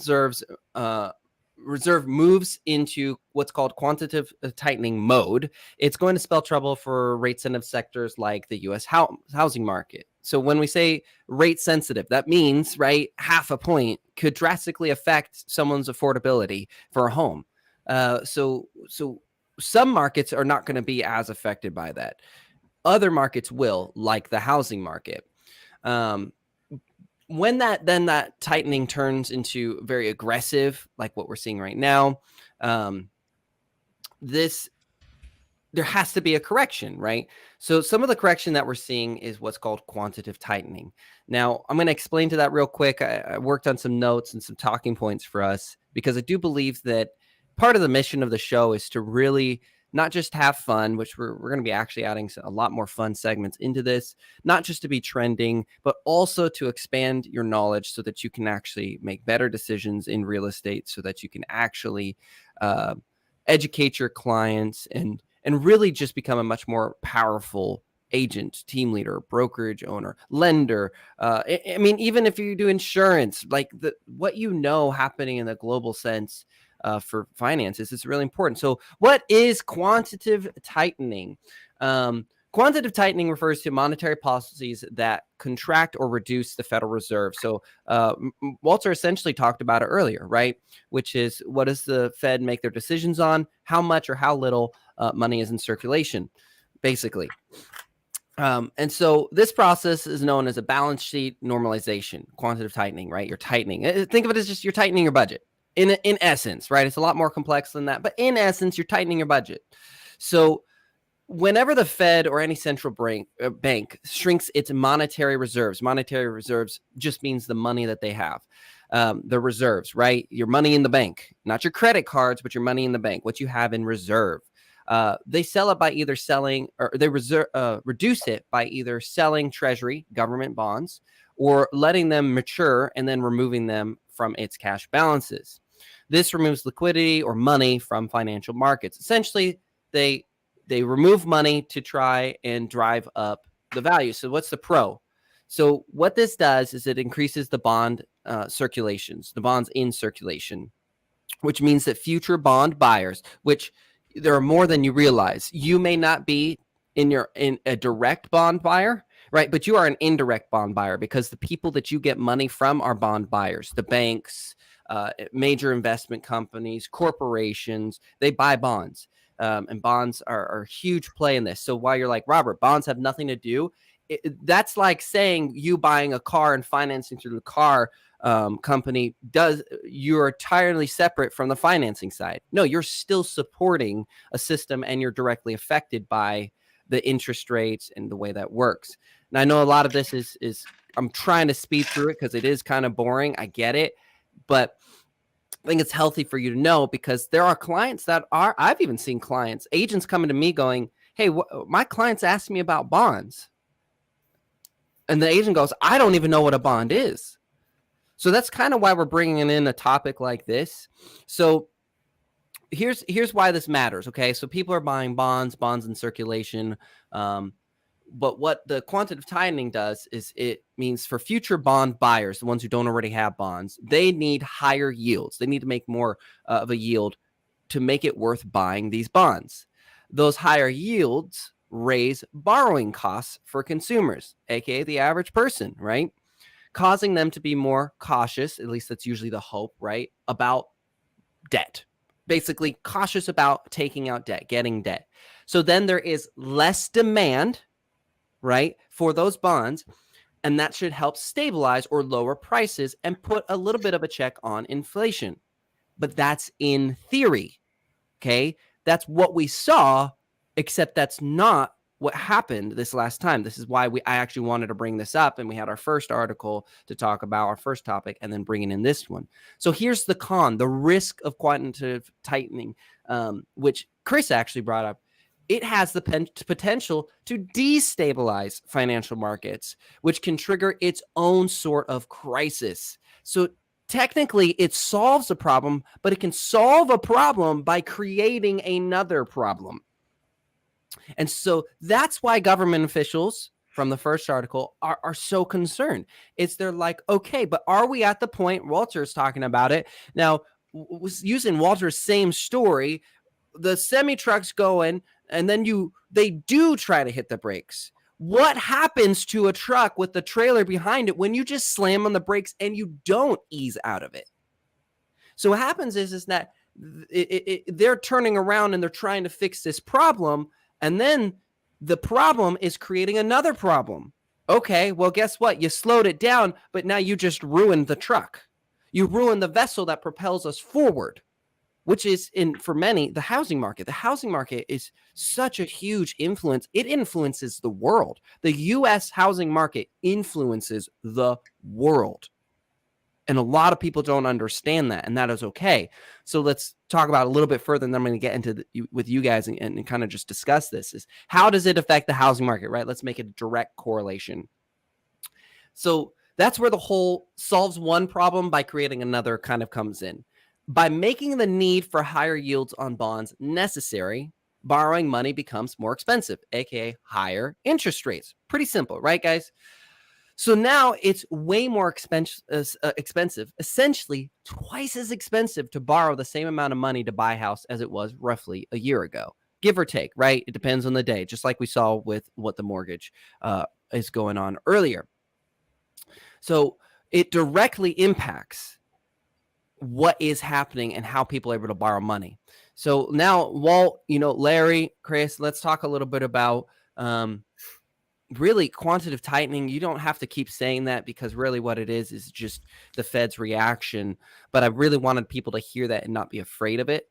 Reserve moves into what's called quantitative tightening mode, it's going to spell trouble for rate sensitive sectors like the U.S. housing market. So when we say rate sensitive, that means, right, half a point could drastically affect someone's affordability for a home. So some markets are not going to be as affected by that. Other markets will, like the housing market. When that tightening turns into very aggressive, like what we're seeing right now, there has to be a correction, right? So some of the correction that we're seeing is what's called quantitative tightening. Now, I'm going to explain to that real quick. I worked on some notes and some talking points for us because I do believe that part of the mission of the show is to really not just have fun, which we're going to be actually adding a lot more fun segments into this, not just to be trending, but also to expand your knowledge so that you can actually make better decisions in real estate, so that you can actually educate your clients and really just become a much more powerful agent, team leader, brokerage owner, lender. I mean, even if you do insurance, like what you know happening in the global sense for finances is really important. So what is quantitative tightening? Quantitative tightening refers to monetary policies that contract or reduce the Federal Reserve. So Walter essentially talked about it earlier, right? Which is, what does the Fed make their decisions on? How much or how little money is in circulation, basically. And so this process is known as a balance sheet normalization, quantitative tightening, right? You're tightening. Think of it as just you're tightening your budget in essence, right? It's a lot more complex than that, but in essence, you're tightening your budget. So whenever the Fed or any central bank shrinks its monetary reserves just means the money that they have, the reserves, right? Your money in the bank, not your credit cards, but your money in the bank, what you have in reserve. They sell it by either selling, or they reduce it by either selling treasury government bonds or letting them mature and then removing them from its cash balances. This removes liquidity or money from financial markets. Essentially, they remove money to try and drive up the value. So what's the pro? So what this does is it increases the bond circulations, the bonds in circulation, which means that future bond buyers, which there are more than you realize. You may not be in a direct bond buyer, right? But you are an indirect bond buyer because the people that you get money from are bond buyers. The banks, major investment companies, corporations, they buy bonds. And bonds are a huge play in this. So while you're like, Robert, bonds have nothing to do, that's like saying you buying a car and financing through the car company you're entirely separate from the financing side. No, you're still supporting a system and you're directly affected by the interest rates and the way that works. And I know a lot of this is I'm trying to speed through it because it is kind of boring. I get it, but I think it's healthy for you to know, because there are clients I've even seen agents coming to me going, hey, my clients asked me about bonds. And the agent goes, I don't even know what a bond is. So that's kind of why we're bringing in a topic like this. So here's why this matters. Okay. So people are buying bonds in circulation. But what the quantitative tightening does is it means for future bond buyers, the ones who don't already have bonds, they need higher yields. They need to make more of a yield to make it worth buying these bonds. Those higher yields raise borrowing costs for consumers, aka the average person, right? Causing them to be more cautious, at least that's usually the hope, right? About debt. Basically cautious about taking out debt, getting debt. So then there is less demand, right, for those bonds, and that should help stabilize or lower prices and put a little bit of a check on inflation. But that's in theory, okay? That's what we saw, except that's not what happened this last time. This is why I actually wanted to bring this up, and we had our first article to talk about, our first topic, and then bringing in this one. So here's the con, the risk of quantitative tightening, which Chris actually brought up. It has the potential to destabilize financial markets, which can trigger its own sort of crisis. So technically, it solves a problem, but it can solve a problem by creating another problem. And so that's why government officials from the first article are so concerned. They're like, okay, but are we at the point, Walter's talking about it. Now, using Walter's same story, the semi-truck's going, and then they do try to hit the brakes. What happens to a truck with the trailer behind it when you just slam on the brakes and you don't ease out of it? So what happens is that they're turning around and they're trying to fix this problem, and then the problem is creating another problem. Okay, well, guess what? You slowed it down, but now you just ruined the truck. You ruined the vessel that propels us forward, which is, for many, the housing market. The housing market is such a huge influence. It influences the world. The U.S. housing market influences the world. And a lot of people don't understand that, and that is okay. So let's talk about it a little bit further, and then I'm going to get into with you guys and kind of just discuss this. Is how does it affect the housing market, right? Let's make it a direct correlation. So that's where the whole solves one problem by creating another kind of comes in. By making the need for higher yields on bonds necessary, borrowing money becomes more expensive, aka higher interest rates. Pretty simple, right, guys? So now it's way more expensive, essentially twice as expensive to borrow the same amount of money to buy a house as it was roughly a year ago. give or take, right? It depends on the day, just like we saw with what the mortgage is going on earlier. So it directly impacts what is happening and how people are able to borrow money. So now, Walt, Larry, Chris, let's talk a little bit about really quantitative tightening. You don't have to keep saying that, because really what it is just the Fed's reaction. But I really wanted people to hear that and not be afraid of it.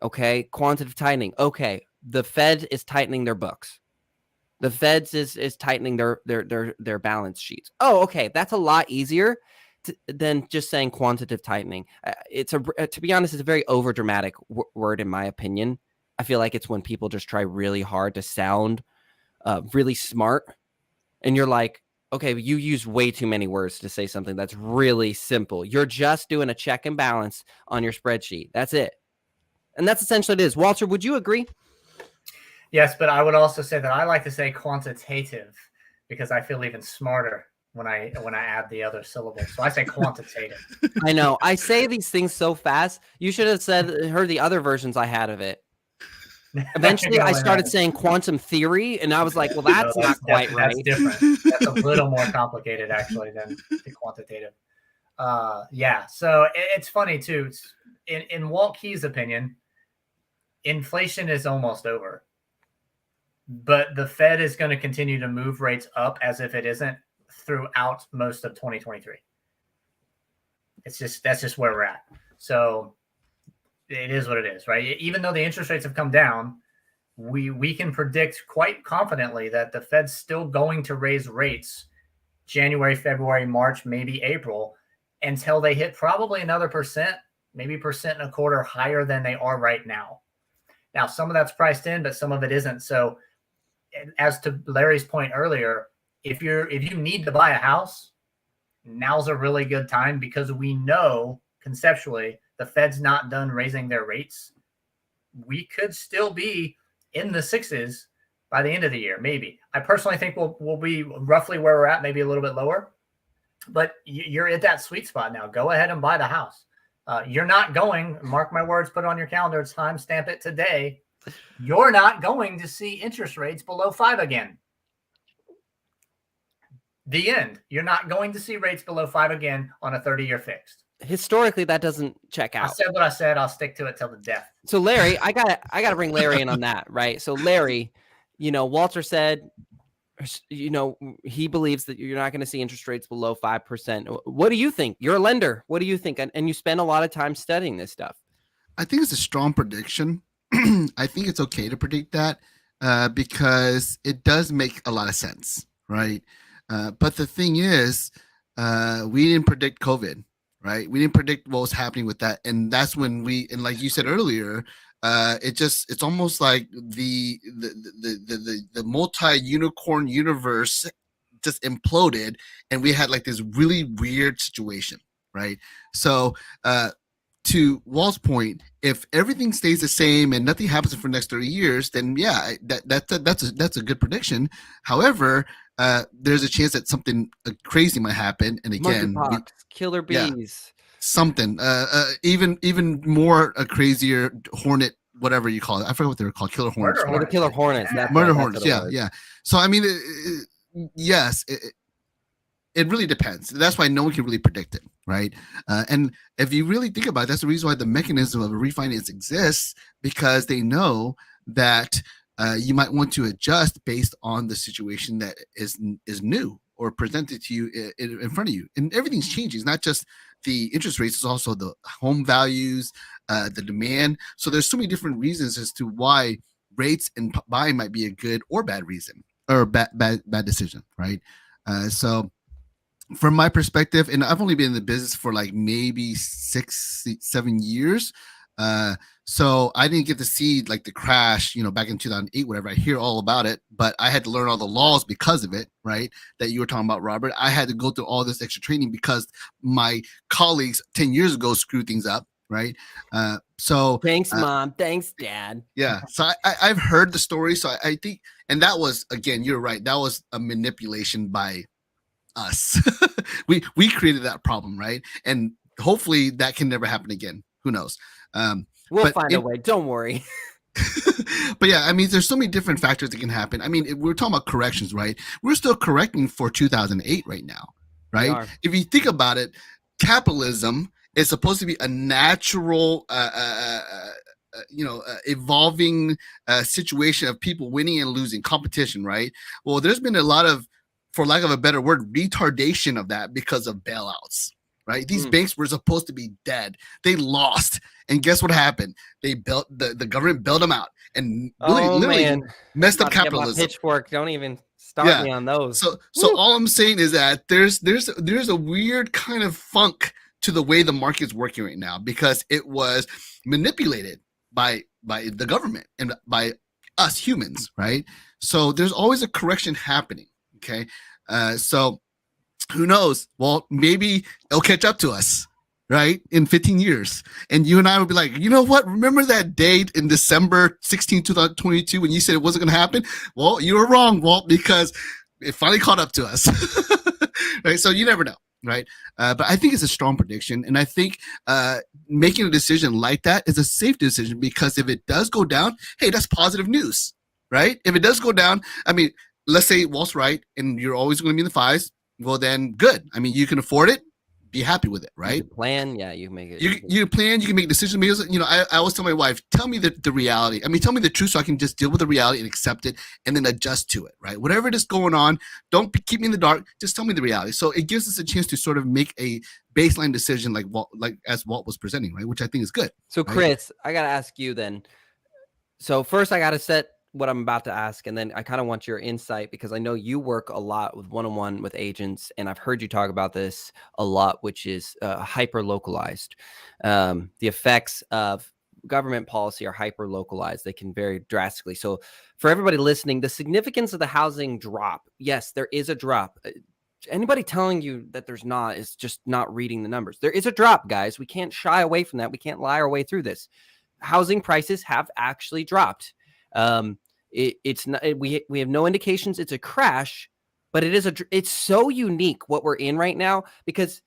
Okay, quantitative tightening. Okay, the Fed is tightening their books. The Feds is tightening their balance sheets. Oh, okay, that's a lot easier than just saying quantitative tightening. To be honest, it's a very overdramatic word in my opinion. I feel like it's when people just try really hard to sound really smart, and you're like, okay, you use way too many words to say something that's really simple. You're just doing a check and balance on your spreadsheet. That's it. And that's essentially what it is. Walter, would you agree? Yes, but I would also say that I like to say quantitative, because I feel even smarter when I add the other syllable. So I say quantitative. I know. I say these things so fast. You should have heard the other versions I had of it. Eventually, I started saying quantum theory, and I was like, well, that's not quite right. That's different. That's a little more complicated, actually, than the quantitative. Yeah, so it's funny, too. In Walt Key's opinion, inflation is almost over. But the Fed is going to continue to move rates up as if it isn't throughout most of 2023. That's just where we're at. So it is what it is, right? Even though the interest rates have come down, we can predict quite confidently that the Fed's still going to raise rates January, February, March, maybe April, until they hit probably another percent, maybe 1.25% higher than they are right now. Now, some of that's priced in, but some of it isn't. So as to Larry's point earlier, if you need to buy a house, now's a really good time, because we know conceptually the Fed's not done raising their rates. We could still be in the sixes by the end of the year, maybe. I personally think we'll be roughly where we're at, maybe a little bit lower. But you're at that sweet spot now. Go ahead and buy the house. You're not going, mark my words, put it on your calendar, timestamp it today. You're not going to see interest rates below 5 again. The end. You're not going to see rates below 5 again on a 30-year fixed. Historically, that doesn't check out. I said what I said. I'll stick to it till the death. So Larry, I gotta bring Larry in on that, right? So Larry, Walter said, he believes that you're not going to see interest rates below 5%. What do you think? You're a lender. What do you think? And you spend a lot of time studying this stuff. I think it's a strong prediction. I think it's okay to predict that because it does make a lot of sense, right? But the thing is, we didn't predict COVID, right? We didn't predict what was happening with that, and that's when and like you said earlier, it's almost like the multi-unicorn universe just imploded, and we had like this really weird situation, right? So to Walt's point, if everything stays the same and nothing happens for the next 30 years, then yeah, that's a good prediction. However, there's a chance that something crazy might happen, and again, killer bees, something even more a crazier hornet, whatever you call it. I forget what they were called. Killer hornets. The killer hornets. Murder hornets. Yeah. So I mean, yes. It really depends. That's why no one can really predict it, right? And if you really think about it, that's the reason why the mechanism of a refinance exists, because they know that you might want to adjust based on the situation that is new or presented to you in front of you. And everything's changing. It's not just the interest rates, it's also the home values, the demand. So there's so many different reasons as to why rates and buying might be a good or bad reason, or bad decision, right? So from my perspective, and I've only been in the business for like maybe 6-7 years. So I didn't get to see like the crash, back in 2008, whatever. I hear all about it, but I had to learn all the laws because of it, right? That you were talking about, Robert. I had to go through all this extra training because my colleagues 10 years ago screwed things up, right? So thanks, Mom. Thanks, Dad. Yeah. So I've heard the story. So I think, and that was, again, you're right. That was a manipulation by us. we created that problem, right? And hopefully that can never happen again. Who knows? We'll find a way. Don't worry. But yeah, I mean, there's so many different factors that can happen. I mean, if we're talking about corrections, right? We're still correcting for 2008 right now, We right? are. If you think about it, capitalism is supposed to be a natural, evolving situation of people winning and losing, competition, right? Well, there's been a lot of, for lack of a better word, retardation of that because of bailouts, right? These banks were supposed to be dead. They lost. And guess what happened? They built the government bailed them out and literally Man, messed up about to get my capitalism. pitchfork. Don't even start Yeah. me on those. So all I'm saying is that there's a weird kind of funk to the way the market's working right now because it was manipulated by the government and by us humans, right? So there's always a correction happening. Okay. So who knows? Well, maybe it'll catch up to us, right? In 15 years. And you and I would be like, you know what? Remember that date in December 16, 2022 when you said it wasn't going to happen? Well, you were wrong, Walt, because it finally caught up to us. Right? So you never know. Right. But I think it's a strong prediction. And I think making a decision like that is a safe decision because if it does go down, hey, that's positive news. Right. If it does go down, I mean, let's say Walt's right and you're always going to be in the fives. Well, then good. I mean, you can afford it. Be happy with it, right? You plan, yeah, you make it. You plan, you can make decisions. Because, you know, I always tell my wife, tell me the reality. I mean, tell me the truth so I can just deal with the reality and accept it and then adjust to it, right? Whatever it is going on, don't keep me in the dark. Just tell me the reality. So it gives us a chance to sort of make a baseline decision as Walt was presenting, right? Which I think is good. So, Chris, I got to ask you then. So first I got to set what I'm about to ask, and then I kind of want your insight because I know you work a lot with one-on-one with agents, and I've heard you talk about this a lot, which is hyper localized. The effects of government policy are hyper localized. They can vary drastically. So for everybody listening, the significance of the housing drop, yes, there is a drop. Anybody telling you that there's not is just not reading the numbers. There is a drop, guys. We can't shy away from that. We can't lie our way through this. Housing prices have actually dropped. It's not, we have no indications it's a crash, but it's so unique what we're in right now because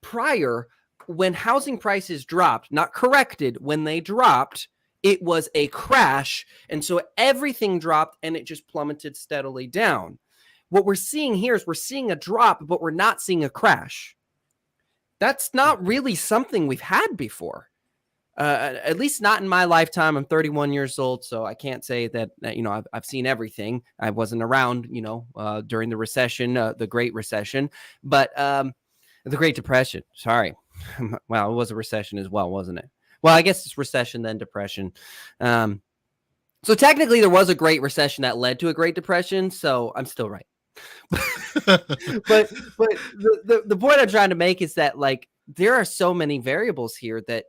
prior, when housing prices dropped, not corrected, when they dropped, it was a crash. And so everything dropped and it just plummeted steadily down. What we're seeing here is we're seeing a drop, but we're not seeing a crash. That's not really something we've had before. At least not in my lifetime. I'm 31 years old, so I can't say that you know, I've seen everything. I wasn't around, you know, during the recession, the Great Recession, but the Great Depression. Sorry. Well, it was a recession as well, wasn't it? Well, I guess it's recession, then depression. So technically there was a Great Recession that led to a Great Depression, so I'm still right. but the point I'm trying to make is that, like, there are so many variables here that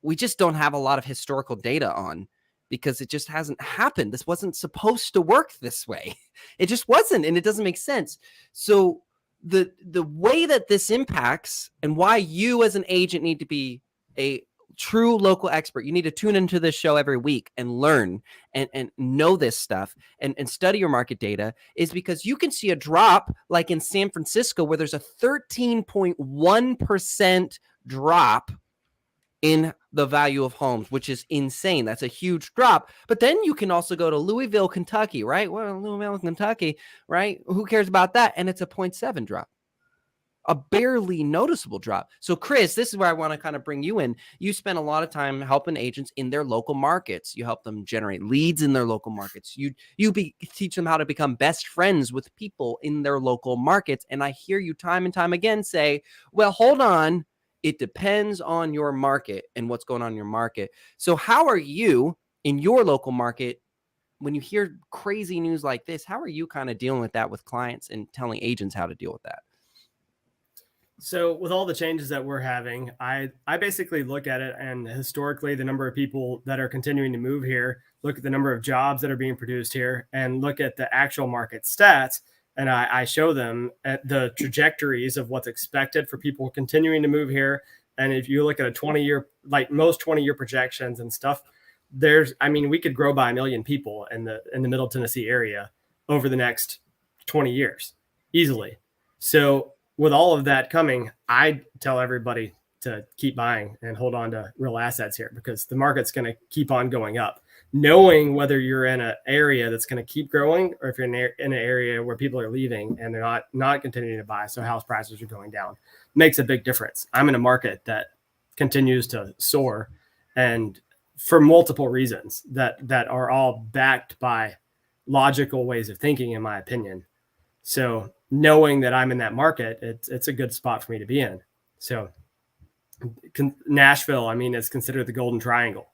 we just don't have a lot of historical data on because it just hasn't happened. This wasn't supposed to work this way. It just wasn't, and it doesn't make sense. So the way that this impacts and why you as an agent need to be a true local expert, you need to tune into this show every week and learn and know this stuff and study your market data, is because you can see a drop like in San Francisco where there's a 13.1% drop in the value of homes, which is insane. That's a huge drop. But then you can also go to Louisville, Kentucky, right? Well, Louisville, Kentucky, right? Who cares about that? And it's a 0.7 drop, a barely noticeable drop. So Chris, this is where I want to kind of bring you in. You spend a lot of time helping agents in their local markets. You help them generate leads in their local markets. You teach them how to become best friends with people in their local markets. And I hear you time and time again say, well, hold on. It depends on your market and what's going on in your market. So how are you in your local market when you hear crazy news like this? How are you kind of dealing with that with clients and telling agents how to deal with that? So with all the changes that we're having, I basically look at it, and historically the number of people that are continuing to move here, look at the number of jobs that are being produced here, and look at the actual market stats. And I show them at the trajectories of what's expected for people continuing to move here. And if you look at a 20-year, like most 20-year projections and stuff, we could grow by 1 million people in the Middle Tennessee area over the next 20 years easily. So with all of that coming, I tell everybody to keep buying and hold on to real assets here because the market's going to keep on going up. knowing whether you're in an area that's going to keep growing or if you're in an area where people are leaving and they're not continuing to buy, so house prices are going down, makes a big difference. I'm in a market that continues to soar, and for multiple reasons that are all backed by logical ways of thinking, in my opinion. So knowing that I'm in that market, it's a good spot for me to be in. So Nashville, I mean, it's considered the Golden Triangle,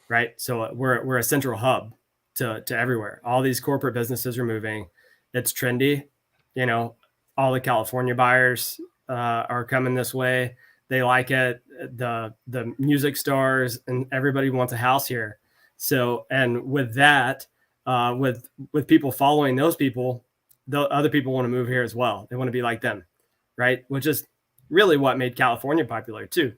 right? So we're a central hub to everywhere. All these corporate businesses are moving. It's trendy. You know, all the California buyers are coming this way. They like it. The music stars and everybody wants a house here. So, and with that, with people following those people, the other people want to move here as well. They want to be like them, right? Which is really what made California popular too,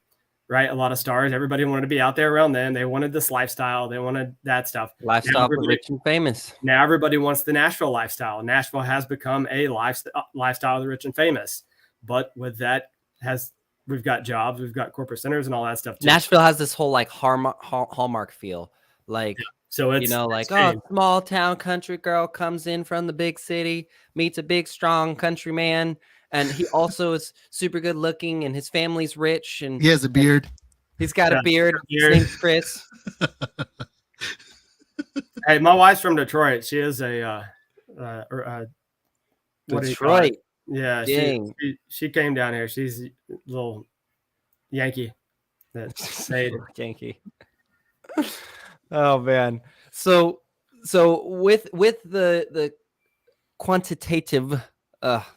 right? A lot of stars, everybody wanted to be out there around them. They wanted this lifestyle. They wanted that stuff. Lifestyle for rich and famous. Now everybody wants the Nashville lifestyle. Nashville has become a lifestyle of the rich and famous. But with that, we've got jobs, we've got corporate centers and all that stuff too. Nashville has this whole like Hallmark feel, like, so it's, you know, like, oh, small town country girl comes in from the big city, meets a big, strong country man. And he also is super good looking and his family's rich. And he has a beard. He's got a beard. His name's Chris. Hey, my wife's from Detroit. She is a Detroit. Yeah, she came down here. She's a little Yankee. That made Yankee. Oh man. So with the quantitative,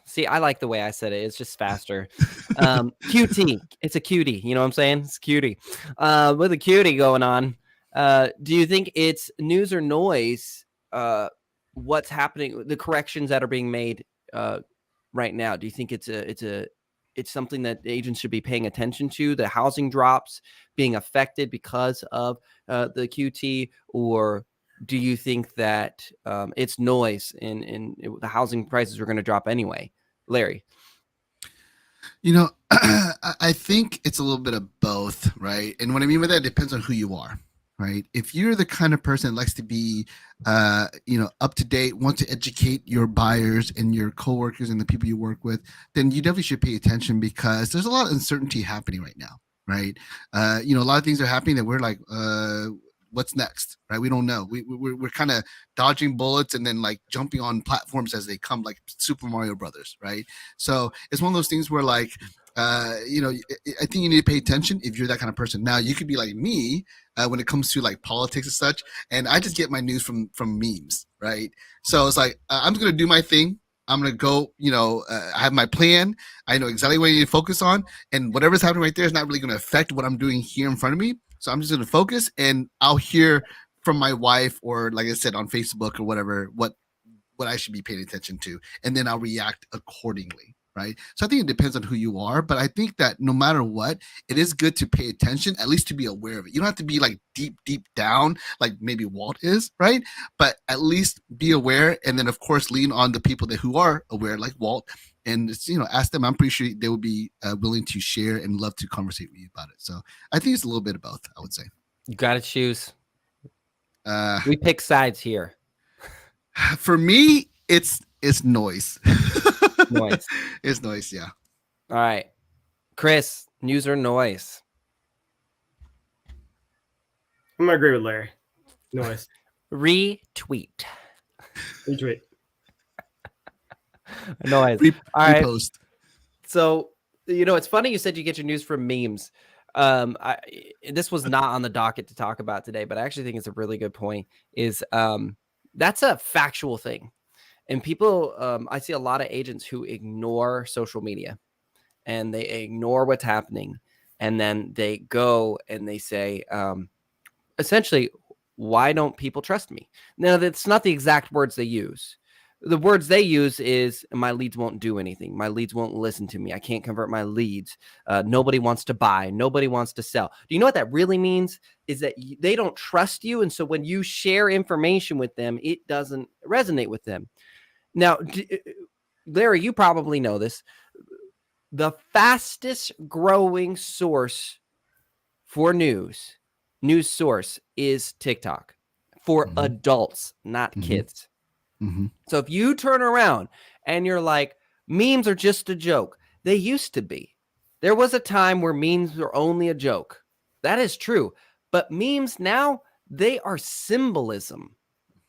see, I like the way I said it. It's just faster. QT. It's a cutie. You know what I'm saying? It's cutie. With a cutie going on. Do you think it's news or noise? What's happening? The corrections that are being made right now. Do you think it's something that agents should be paying attention to? The housing drops being affected because of the QT, or do you think that it's noise and the housing prices are going to drop anyway? Larry. You know, I think it's a little bit of both, right? And what I mean by that, it depends on who you are, right? If you're the kind of person that likes to be, up to date, want to educate your buyers and your coworkers and the people you work with, then you definitely should pay attention because there's a lot of uncertainty happening right now, right? A lot of things are happening that we're like, what's next, right? We don't know. We're kind of dodging bullets and then like jumping on platforms as they come, like Super Mario Brothers, right? So it's one of those things where like, I think you need to pay attention if you're that kind of person. Now you could be like me when it comes to like politics and such, and I just get my news from memes, right? So it's like I'm just gonna do my thing. I'm gonna go. I have my plan. I know exactly what I need to focus on, and whatever's happening right there is not really gonna affect what I'm doing here in front of me. So I'm just gonna focus, and I'll hear from my wife or, like I said, on Facebook or whatever, what I should be paying attention to, and then I'll react accordingly. Right. So I think it depends on who you are, but I think that no matter what, it is good to pay attention, at least to be aware of it. You don't have to be like deep down, like maybe Walt is, right? But at least be aware. And then of course, lean on the people who are aware, like Walt, and ask them. I'm pretty sure they would be willing to share and love to conversate with you about it. So I think it's a little bit of both, I would say. You got to choose. We pick sides here. For me, it's noise. Noise. It's noise, yeah. All right. Chris, news or noise? I'm gonna agree with Larry. Noise. Retweet. Retweet. Noise. All right. Repost. So, it's funny you said you get your news from memes. This was not on the docket to talk about today, but I actually think it's a really good point. Is that's a factual thing. And people, I see a lot of agents who ignore social media and they ignore what's happening. And then they go and they say, essentially, why don't people trust me? Now, that's not the exact words they use. The words they use is, my leads won't do anything. My leads won't listen to me. I can't convert my leads. Nobody wants to buy. Nobody wants to sell. Do you know what that really means? Is that they don't trust you. And so when you share information with them, it doesn't resonate with them. Now, Larry, you probably know this. The fastest growing source for news source is TikTok. for Mhm. adults, not Mhm. kids. Mm-hmm. So if you turn around and you're like, memes are just a joke, they used to be. There was a time where memes were only a joke. That is true. But memes now, they are symbolism.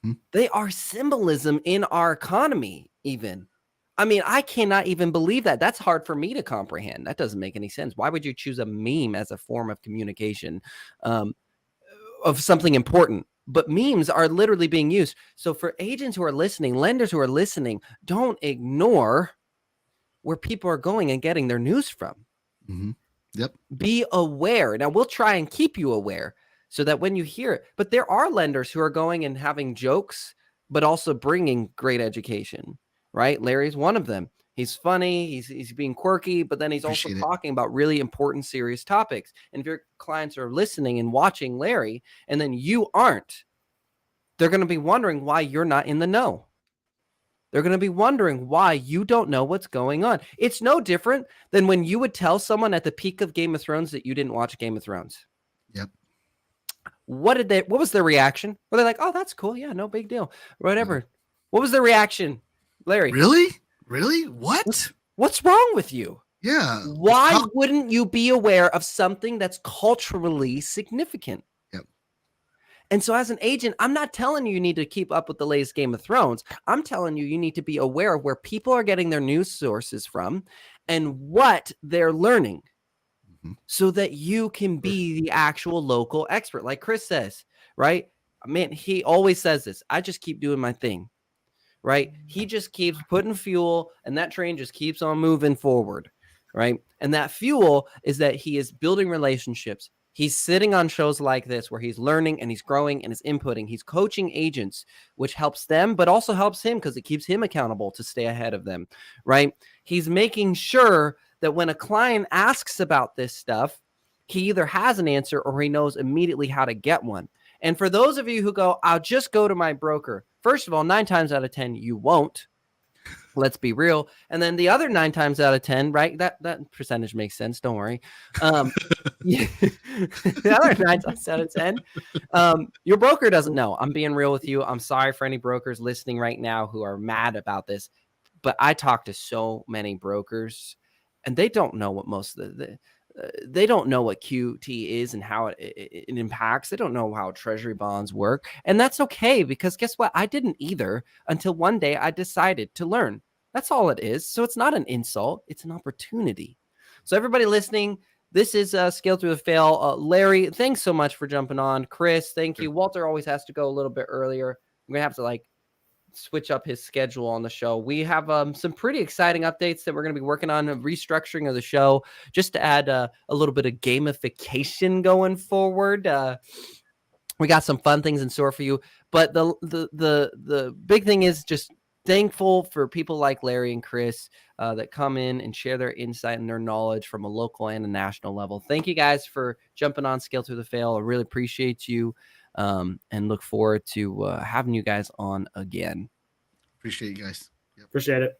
Mhm. They are symbolism in our economy, even. I mean, I cannot even believe that. That's hard for me to comprehend. That doesn't make any sense. Why would you choose a meme as a form of communication of something important? But memes are literally being used. So for agents who are listening, lenders who are listening, don't ignore where people are going and getting their news from. Mm-hmm. Yep. Be aware. Now, we'll try and keep you aware so that when you hear it, but there are lenders who are going and having jokes, but also bringing great education, right? Larry's one of them. He's funny, he's being quirky, but then he's also Appreciate it. talking about really important, serious topics. And if your clients are listening and watching Larry, and then you aren't, they're going to be wondering why you're not in the know. They're going to be wondering why you don't know what's going on. It's no different than when you would tell someone at the peak of Game of Thrones that you didn't watch Game of Thrones. Yep. What was their reaction? Were they like, "Oh, that's cool. Yeah, no big deal." Whatever. No. What was their reaction? Larry. Really? What? What's wrong with you? Yeah. Why How- wouldn't you be aware of something that's culturally significant? Yep. And so as an agent, I'm not telling you need to keep up with the latest Game of Thrones. I'm telling you need to be aware of where people are getting their news sources from and what they're learning so that you can be the actual local expert. Like Chris says, right? Man, he always says this. I just keep doing my thing, right? He just keeps putting fuel and that train just keeps on moving forward, right? And that fuel is that he is building relationships. He's sitting on shows like this where he's learning and he's growing and he's inputting. He's coaching agents, which helps them, but also helps him because it keeps him accountable to stay ahead of them, right? He's making sure that when a client asks about this stuff, he either has an answer or he knows immediately how to get one. And for those of you who go, I'll just go to my broker. First of all, 9 times out of 10, you won't. Let's be real. And then the other 9 times out of 10, right? That percentage makes sense. Don't worry. The other 9 times out of 10, your broker doesn't know. I'm being real with you. I'm sorry for any brokers listening right now who are mad about this, but I talk to so many brokers and they don't know what most of they don't know what QT is and how it impacts. They don't know how treasury bonds work. And that's okay because guess what? I didn't either until one day I decided to learn. That's all it is. So it's not an insult. It's an opportunity. So everybody listening, this is Scale Through the Fail. Larry, thanks so much for jumping on. Chris, thank you. Walter always has to go a little bit earlier. I'm going to have to switch up his schedule on the show. We have some pretty exciting updates that we're going to be working on, a restructuring of the show, just to add a little bit of gamification going forward. We got some fun things in store for you, but the big thing is just thankful for people like Larry and Chris that come in and share their insight and their knowledge from a local and a national level. Thank you guys for jumping on Scale Through the Fail. I really appreciate you. And look forward to having you guys on again. Appreciate you guys. Yep. Appreciate it.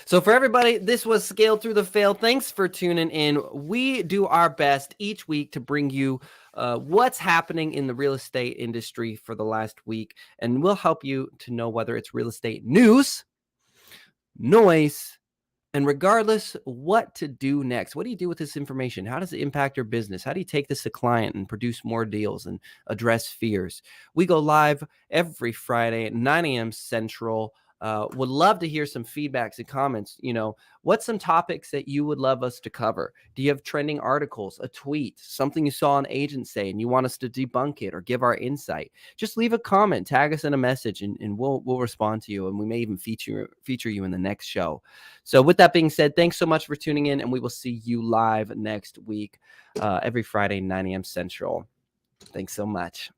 So for everybody, this was Scale Through the Fail. Thanks for tuning in. We do our best each week to bring you what's happening in the real estate industry for the last week, and we'll help you to know whether it's real estate news, noise, and regardless what to do next. What do you do with this information? How does it impact your business? How do you take this to client and produce more deals and address fears? We go live every Friday at 9 a.m. Central. Would love to hear some feedbacks and comments. What's some topics that you would love us to cover? Do you have trending articles, a tweet, something you saw an agent say and you want us to debunk it or give our insight? Just leave a comment, tag us in a message, and we'll respond to you. And we may even feature you in the next show. So with that being said, thanks so much for tuning in, and we will see you live next week, every Friday, 9 a.m. Central. Thanks so much.